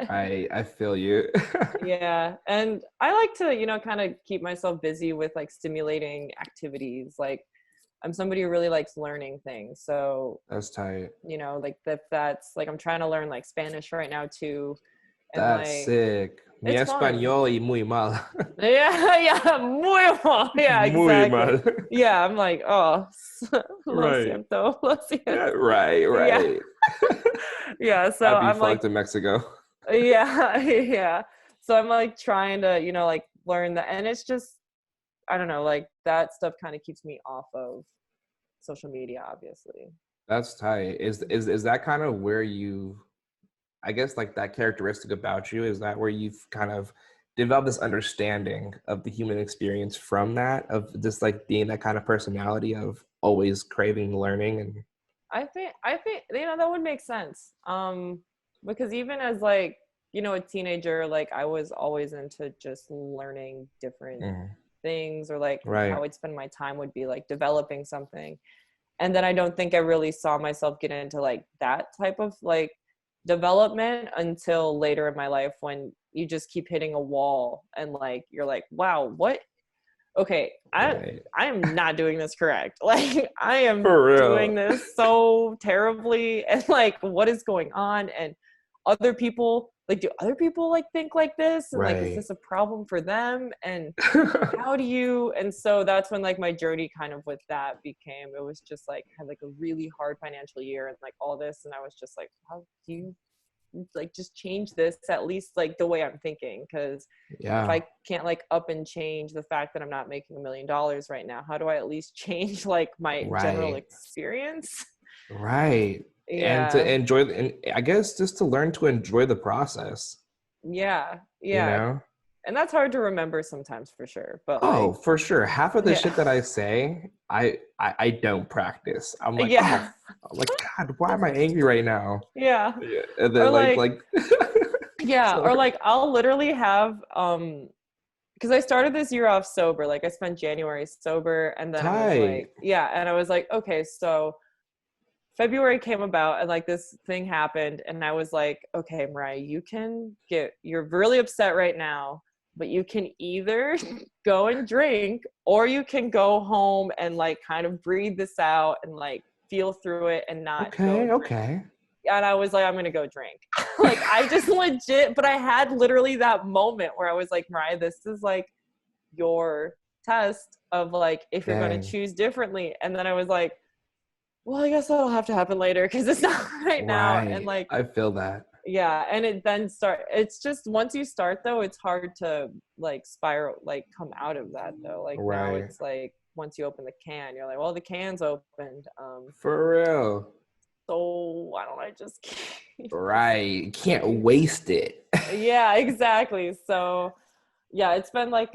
[SPEAKER 2] I feel you.
[SPEAKER 3] Yeah. And I like to, kind of keep myself busy with like stimulating activities. Like, I'm somebody who really likes learning things. So,
[SPEAKER 2] That's tight.
[SPEAKER 3] like that's like, I'm trying to learn like Spanish right now too. And
[SPEAKER 2] That's
[SPEAKER 3] like,
[SPEAKER 2] sick. Mi
[SPEAKER 3] it's fun.
[SPEAKER 2] español y muy mal.
[SPEAKER 3] Yeah, yeah, muy mal. Yeah,
[SPEAKER 2] Muy
[SPEAKER 3] exactly.
[SPEAKER 2] mal.
[SPEAKER 3] Yeah, I'm like, oh, lo
[SPEAKER 2] Right.
[SPEAKER 3] siento, lo
[SPEAKER 2] Yeah,
[SPEAKER 3] siento.
[SPEAKER 2] right,
[SPEAKER 3] Yeah,
[SPEAKER 2] right.
[SPEAKER 3] yeah. So
[SPEAKER 2] I'd be
[SPEAKER 3] I'm like,
[SPEAKER 2] fucked in Mexico.
[SPEAKER 3] yeah, yeah. So I'm like trying to, like learn that, and it's just, I don't know, like that stuff kind of keeps me off of social media, obviously.
[SPEAKER 2] That's tight. Is that kind of where you, I guess, like that characteristic about you, is that where you've kind of developed this understanding of the human experience from that, of just like being that kind of personality of always craving learning and
[SPEAKER 3] I think that would make sense. Because even as like, a teenager, like I was always into just learning different
[SPEAKER 2] mm,
[SPEAKER 3] things, or like
[SPEAKER 2] right,
[SPEAKER 3] how I'd spend my time would be like developing something. And then I don't think I really saw myself get into like that type of like development until later in my life, when you just keep hitting a wall, and like you're like, wow, what, okay,
[SPEAKER 2] right.
[SPEAKER 3] I am not doing this correct. Like, I am
[SPEAKER 2] For
[SPEAKER 3] doing
[SPEAKER 2] real.
[SPEAKER 3] this so terribly, and like, what is going on? And other people, like, do other people like think like this? And like, is
[SPEAKER 2] Right.
[SPEAKER 3] this a problem for them? And how do you, and so that's when like my journey kind of with that became, it was just like, had like a really hard financial year and like all this, and I was just like, how do you like just change this, at least like the way I'm thinking? Because if
[SPEAKER 2] Yeah,
[SPEAKER 3] I can't like up and change the fact that I'm not making $1 million right now, how do I at least change like my general
[SPEAKER 2] right.
[SPEAKER 3] experience?
[SPEAKER 2] Right. And to
[SPEAKER 3] Yeah,
[SPEAKER 2] enjoy, and I guess just to learn to enjoy the process,
[SPEAKER 3] yeah,
[SPEAKER 2] you
[SPEAKER 3] yeah.
[SPEAKER 2] know?
[SPEAKER 3] And that's hard to remember sometimes, for sure. But
[SPEAKER 2] Oh,
[SPEAKER 3] like,
[SPEAKER 2] for sure. Half of the
[SPEAKER 3] yeah,
[SPEAKER 2] shit that I say, I don't practice. I'm like, oh,
[SPEAKER 3] yeah,
[SPEAKER 2] I'm like, God, why am I angry right now?
[SPEAKER 3] yeah.
[SPEAKER 2] Yeah. And
[SPEAKER 3] Or
[SPEAKER 2] then
[SPEAKER 3] like,
[SPEAKER 2] like,
[SPEAKER 3] yeah, or
[SPEAKER 2] sorry.
[SPEAKER 3] like I'll literally have because I started this year off sober. Like, I spent January sober, and then I was like,
[SPEAKER 2] Tight.
[SPEAKER 3] yeah, and I was like, okay, so February came about and like this thing happened and I was like, okay, Mariah, you're really upset right now, but you can either go and drink or you can go home and like kind of breathe this out and like feel through it and not go drink.
[SPEAKER 2] Okay.
[SPEAKER 3] And I was like, I'm gonna go drink. Like I just legit, but I had literally that moment where I was like, Mariah, this is like your test of like if you're gonna choose differently. And then I was like, well, I guess that'll have to happen later because it's not right now. And like,
[SPEAKER 2] I feel that.
[SPEAKER 3] yeah. And it's just once you start though, it's hard to like spiral, like come out of that though. Like now it's like, once you open the can, you're like, well, the can's opened.
[SPEAKER 2] For real.
[SPEAKER 3] So why don't I just keep
[SPEAKER 2] Right. Can't waste it.
[SPEAKER 3] Yeah, exactly. So yeah, it's been like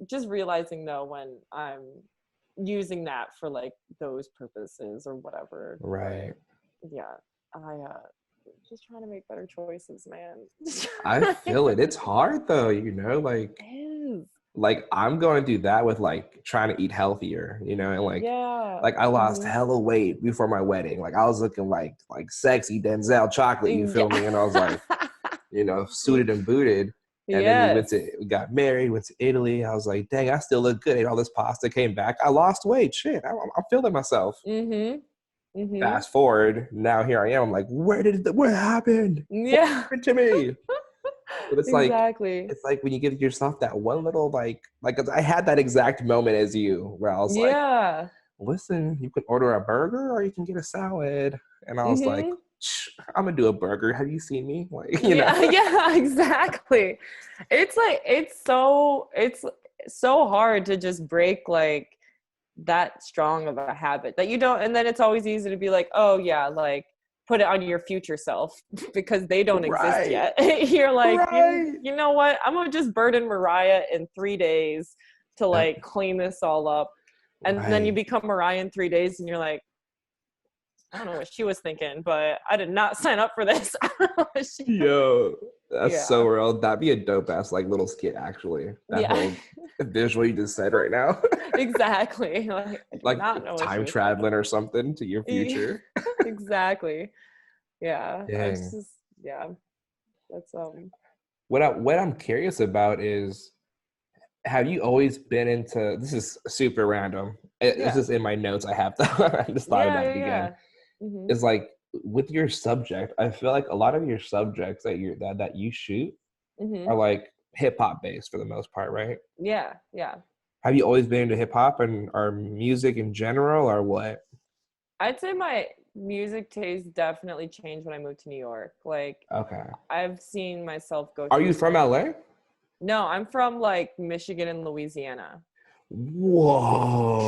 [SPEAKER 3] just realizing though when I'm using that for like those purposes or whatever.
[SPEAKER 2] Right.
[SPEAKER 3] But, yeah. I just trying to make better choices, man.
[SPEAKER 2] I feel it. It's hard though, you know, like
[SPEAKER 3] it is.
[SPEAKER 2] Like I'm going through that with like trying to eat healthier, you know, and like I lost hella weight before my wedding. Like I was looking like sexy Denzel chocolate, you feel me? And I was like, you know, suited and booted. And then we got married, went to Italy. I was like, dang, I still look good. Ate all this pasta, came back. I lost weight. Shit, I'm feeling myself. Fast forward, now here I am. I'm like, what happened?
[SPEAKER 3] Yeah.
[SPEAKER 2] What happened to me? But it's
[SPEAKER 3] exactly.
[SPEAKER 2] It's like when you give yourself that one little like I had that exact moment as you where I was like, listen, you can order a burger or you can get a salad. And I was like, I'm gonna do a burger. Have you seen me? Like, you know?
[SPEAKER 3] Yeah, exactly. It's like it's so hard to just break like that strong of a habit that you don't, and then it's always easy to be like, oh yeah, like put it on your future self because they don't exist yet. You're like, you know what? I'm gonna just burden Mariah in 3 days to like clean this all up. And then you become Mariah in 3 days and you're like, I don't know what she was thinking, but I did not sign up for this.
[SPEAKER 2] Yo, that's so real. That'd be a dope ass like little skit actually. That whole visual you just said right now.
[SPEAKER 3] Exactly. Like
[SPEAKER 2] time traveling or something to your future.
[SPEAKER 3] Exactly. Yeah.
[SPEAKER 2] Dang.
[SPEAKER 3] That's
[SPEAKER 2] what I'm curious about is, have you always been into, this is super random. This is in my notes I have to, I just thought about it again. It's like with your subject, I feel like a lot of your subjects that you shoot are like hip hop based for the most part, right?
[SPEAKER 3] Yeah.
[SPEAKER 2] Have you always been into hip hop or music in general or what?
[SPEAKER 3] I'd say my music taste definitely changed when I moved to New York. Like, I've seen myself go.
[SPEAKER 2] Are you from LA?
[SPEAKER 3] No, I'm from like Michigan and Louisiana.
[SPEAKER 2] Whoa.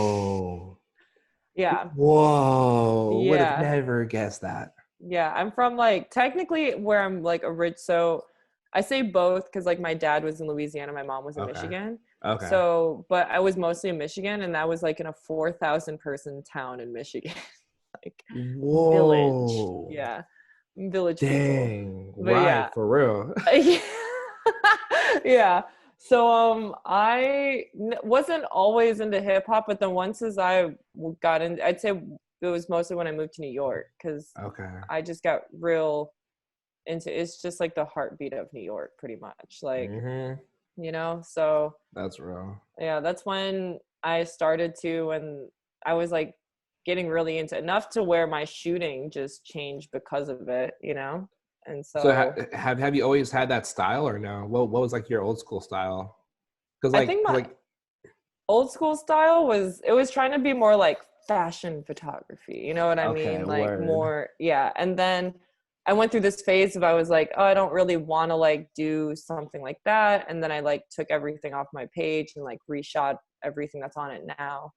[SPEAKER 3] Yeah.
[SPEAKER 2] Whoa. Yeah. Would have never guessed that.
[SPEAKER 3] Yeah, I'm from like technically where I'm like a rich. So I say both because like my dad was in Louisiana, my mom was in Michigan.
[SPEAKER 2] Okay.
[SPEAKER 3] So, but I was mostly in Michigan, and that was like in a 4,000 person town in Michigan. Like village. Yeah. Village
[SPEAKER 2] Dang.
[SPEAKER 3] People. But
[SPEAKER 2] right, for real.
[SPEAKER 3] Yeah. So I wasn't always into hip hop, but then once as I got in, I'd say it was mostly when I moved to New York because I just got real into, it's just like the heartbeat of New York pretty much, like you know. So
[SPEAKER 2] that's real.
[SPEAKER 3] Yeah, that's when I started to, and I was like getting really into enough to where my shooting just changed because of it, you know. And so
[SPEAKER 2] have you always had that style or no? What was like your old school style? Because
[SPEAKER 3] I think my old school style was trying to be more like fashion photography, you know what I mean? Like more, and then I went through this phase of I was like, oh, I don't really want to like do something like that, and then I like took everything off my page and like reshot everything that's on it now,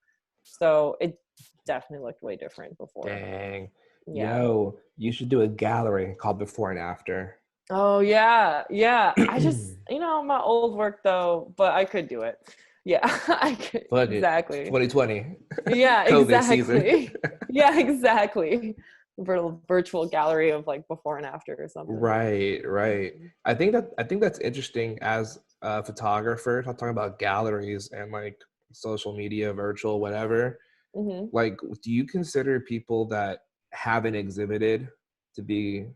[SPEAKER 3] so it definitely looked way different before.
[SPEAKER 2] Dang. Yo, you should do a gallery called Before and After.
[SPEAKER 3] Oh yeah. I just, you know, my old work though, but I could do it. Yeah, I could. Exactly.
[SPEAKER 2] 2020.
[SPEAKER 3] Yeah, exactly. Yeah, exactly. Virtual gallery of like before and after or something.
[SPEAKER 2] Right. I think that's interesting as a photographer. Talking about galleries and like social media, virtual, whatever. Like, do you consider people that haven't exhibited to be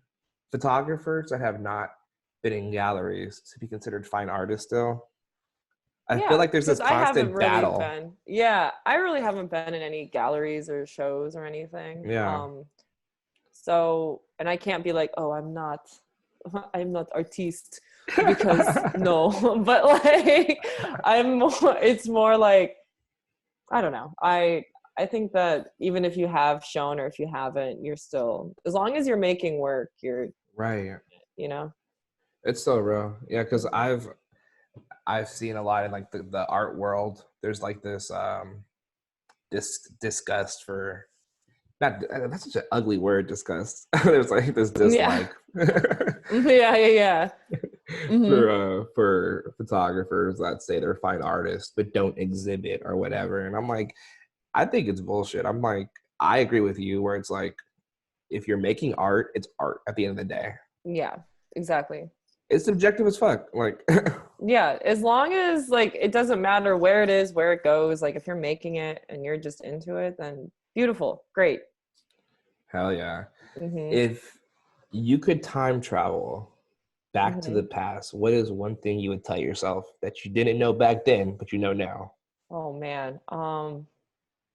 [SPEAKER 2] photographers that have not been in galleries to be considered fine artists still. I feel
[SPEAKER 3] Yeah,
[SPEAKER 2] like there's this
[SPEAKER 3] because I haven't
[SPEAKER 2] constant
[SPEAKER 3] really
[SPEAKER 2] battle.
[SPEAKER 3] been. Yeah, I really haven't been in any galleries or shows or anything.
[SPEAKER 2] Yeah.
[SPEAKER 3] So, and I can't be like, oh, I'm not artiste because no, but like, I'm more, it's more like, I don't know. I think that even if you have shown or if you haven't, you're still, as long as you're making work, you're,
[SPEAKER 2] Right.
[SPEAKER 3] you know.
[SPEAKER 2] It's so real. Yeah, because I've seen a lot in like the art world. There's like this disgust for not that's such an ugly word, disgust. There's like this
[SPEAKER 3] Yeah.
[SPEAKER 2] dislike
[SPEAKER 3] Yeah, yeah, yeah. Mm-hmm.
[SPEAKER 2] for photographers that say they're fine artists but don't exhibit or whatever. And I'm like, I think it's bullshit. I'm like, I agree with you where it's like if you're making art, it's art at the end of the day.
[SPEAKER 3] Yeah, exactly.
[SPEAKER 2] It's subjective as fuck. Like
[SPEAKER 3] Yeah, as long as like it doesn't matter where it is, where it goes, like if you're making it and you're just into it, then beautiful, great.
[SPEAKER 2] hell yeah.
[SPEAKER 3] Mm-hmm.
[SPEAKER 2] If you could time travel back to
[SPEAKER 3] Mm-hmm.
[SPEAKER 2] the past, what is one thing you would tell yourself that you didn't know back then, but you know now?
[SPEAKER 3] Oh man.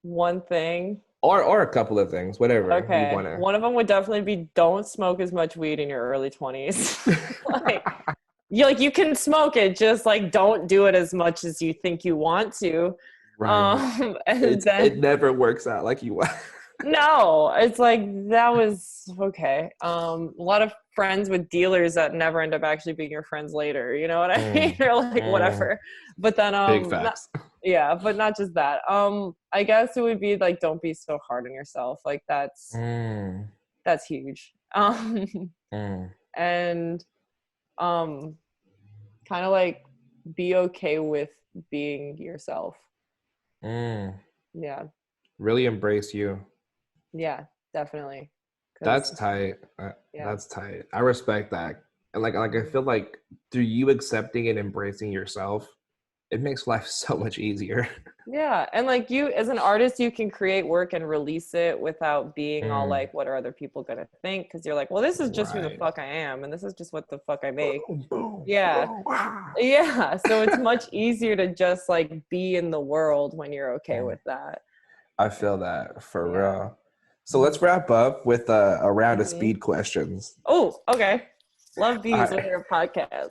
[SPEAKER 3] One thing.
[SPEAKER 2] Or a couple of things, whatever you
[SPEAKER 3] Okay.
[SPEAKER 2] want
[SPEAKER 3] One of them would definitely be don't smoke as much weed in your early 20s. Like
[SPEAKER 2] to.
[SPEAKER 3] you can smoke it, just like don't do it as much as you think you want to.
[SPEAKER 2] Right.
[SPEAKER 3] And
[SPEAKER 2] It
[SPEAKER 3] then
[SPEAKER 2] never works out like you want.
[SPEAKER 3] no, it's like that was okay. A lot of friends with dealers that never end up actually being your friends later. You know what I mean?
[SPEAKER 2] Mm,
[SPEAKER 3] Or like
[SPEAKER 2] mm,
[SPEAKER 3] whatever. But then
[SPEAKER 2] big
[SPEAKER 3] not,
[SPEAKER 2] facts.
[SPEAKER 3] yeah, but not just that. I guess it would be like don't be so hard on yourself. Like
[SPEAKER 2] Mm,
[SPEAKER 3] that's huge.
[SPEAKER 2] mm,
[SPEAKER 3] And um kind of like be okay with being yourself.
[SPEAKER 2] mm.
[SPEAKER 3] Yeah.
[SPEAKER 2] Really embrace you.
[SPEAKER 3] Yeah, definitely.
[SPEAKER 2] That's
[SPEAKER 3] Cuz
[SPEAKER 2] tight.
[SPEAKER 3] yeah.
[SPEAKER 2] That's tight. I respect that. And like I feel like through you accepting and embracing yourself, it makes life so much easier.
[SPEAKER 3] Yeah, and like you as an artist, you can create work and release it without being all
[SPEAKER 2] Mm,
[SPEAKER 3] like, what are other people gonna think? Because you're like, well, this is just who the
[SPEAKER 2] right.
[SPEAKER 3] fuck I am, and this is just what the fuck I make.
[SPEAKER 2] Boom, boom,
[SPEAKER 3] Yeah,
[SPEAKER 2] boom. Ah.
[SPEAKER 3] yeah. So it's much easier to just like be in the world when you're okay
[SPEAKER 2] Mm,
[SPEAKER 3] with that.
[SPEAKER 2] I feel that for
[SPEAKER 3] Yeah.
[SPEAKER 2] real. So let's wrap up with a round of
[SPEAKER 3] Mm-hmm.
[SPEAKER 2] speed questions.
[SPEAKER 3] Oh, okay. Love
[SPEAKER 2] All
[SPEAKER 3] these
[SPEAKER 2] right.
[SPEAKER 3] with your podcast.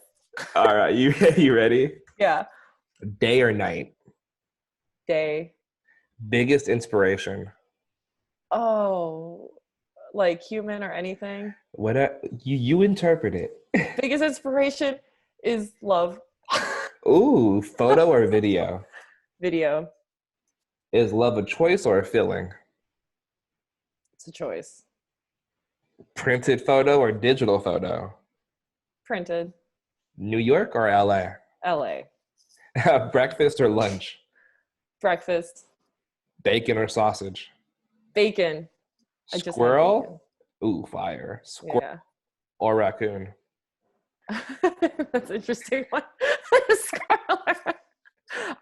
[SPEAKER 2] All right. You ready?
[SPEAKER 3] Yeah.
[SPEAKER 2] Day or night?
[SPEAKER 3] Day.
[SPEAKER 2] Biggest inspiration?
[SPEAKER 3] Oh, like human or anything.
[SPEAKER 2] What you interpret it.
[SPEAKER 3] Biggest inspiration is love.
[SPEAKER 2] Ooh, photo or video?
[SPEAKER 3] Video.
[SPEAKER 2] Is love a choice or a feeling?
[SPEAKER 3] It's a choice.
[SPEAKER 2] Printed photo or digital photo?
[SPEAKER 3] Printed.
[SPEAKER 2] New York or LA?
[SPEAKER 3] LA.
[SPEAKER 2] Breakfast or lunch?
[SPEAKER 3] Breakfast.
[SPEAKER 2] Bacon or sausage?
[SPEAKER 3] Bacon. I just had bacon.
[SPEAKER 2] Squirrel? Ooh, fire. Squirrel
[SPEAKER 3] Yeah.
[SPEAKER 2] or raccoon?
[SPEAKER 3] That's an interesting one. Squirrel.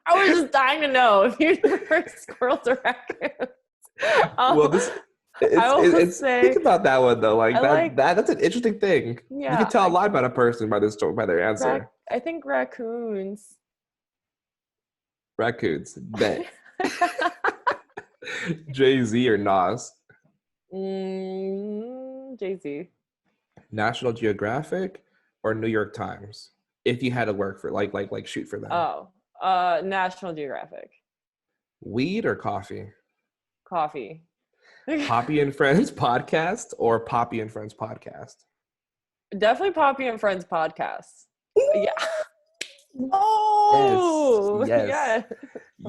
[SPEAKER 3] I was just dying to know if you prefer squirrels or raccoons.
[SPEAKER 2] Well, this
[SPEAKER 3] I will
[SPEAKER 2] it's
[SPEAKER 3] say
[SPEAKER 2] think about that one though. Like
[SPEAKER 3] I like
[SPEAKER 2] that's an interesting thing. You can
[SPEAKER 3] yeah.
[SPEAKER 2] tell a lot about a person by this by their answer.
[SPEAKER 3] I think raccoons.
[SPEAKER 2] Raccoons, bet. Jay-Z or Nas?
[SPEAKER 3] Jay-Z.
[SPEAKER 2] National Geographic or New York Times? If you had to work for like shoot for them.
[SPEAKER 3] Oh, National Geographic.
[SPEAKER 2] Weed or coffee?
[SPEAKER 3] Coffee.
[SPEAKER 2] Papi and Friends podcast or Papi and Friends podcast?
[SPEAKER 3] Definitely Papi and Friends podcast. Yeah.
[SPEAKER 2] Oh, yes.
[SPEAKER 3] Yeah.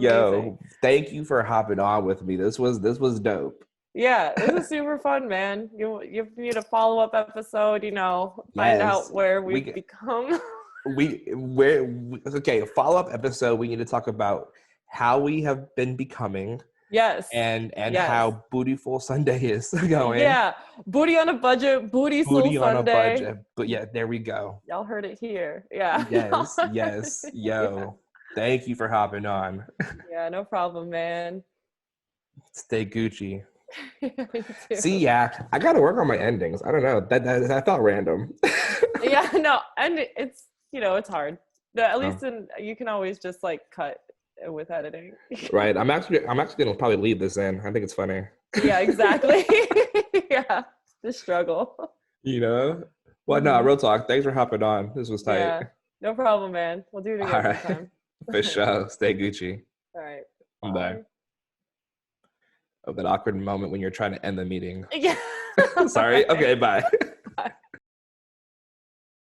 [SPEAKER 2] Yo,
[SPEAKER 3] Amazing.
[SPEAKER 2] thank you for hopping on with me. This was dope.
[SPEAKER 3] Yeah, this is super fun, man. You need a follow-up episode, find out
[SPEAKER 2] Yes.
[SPEAKER 3] where we've become.
[SPEAKER 2] Okay, follow-up episode, we need to talk about how we have been becoming.
[SPEAKER 3] Yes.
[SPEAKER 2] And
[SPEAKER 3] yes.
[SPEAKER 2] how Bootyful Sunday is going.
[SPEAKER 3] Yeah. Booty on a budget, Booty
[SPEAKER 2] Sunday.
[SPEAKER 3] On a budget.
[SPEAKER 2] But yeah, there we go.
[SPEAKER 3] Y'all heard it here. Yeah.
[SPEAKER 2] Yes. Yo. Yeah. Thank you for hopping on.
[SPEAKER 3] Yeah, no problem, man.
[SPEAKER 2] Stay Gucci.
[SPEAKER 3] Me
[SPEAKER 2] See,
[SPEAKER 3] too.
[SPEAKER 2] yeah, I gotta work on my endings. I don't know. That felt random.
[SPEAKER 3] Yeah, no, and it's it's hard. At
[SPEAKER 2] Um,
[SPEAKER 3] least you can always just like cut with editing.
[SPEAKER 2] right. I'm actually gonna probably leave this in. I think it's funny.
[SPEAKER 3] Yeah, exactly. Yeah, the struggle.
[SPEAKER 2] You know? Well, no,
[SPEAKER 3] Hmm.
[SPEAKER 2] real talk. Thanks for hopping on. This was tight.
[SPEAKER 3] Yeah, no problem, man. We'll do it
[SPEAKER 2] All
[SPEAKER 3] again
[SPEAKER 2] right.
[SPEAKER 3] sometime.
[SPEAKER 2] For
[SPEAKER 3] All
[SPEAKER 2] sure. Stay Gucci.
[SPEAKER 3] right,
[SPEAKER 2] Bye.
[SPEAKER 3] bye.
[SPEAKER 2] Of that awkward moment when you're trying to end the meeting.
[SPEAKER 3] Yeah. All
[SPEAKER 2] Sorry.
[SPEAKER 3] right.
[SPEAKER 2] Okay, bye.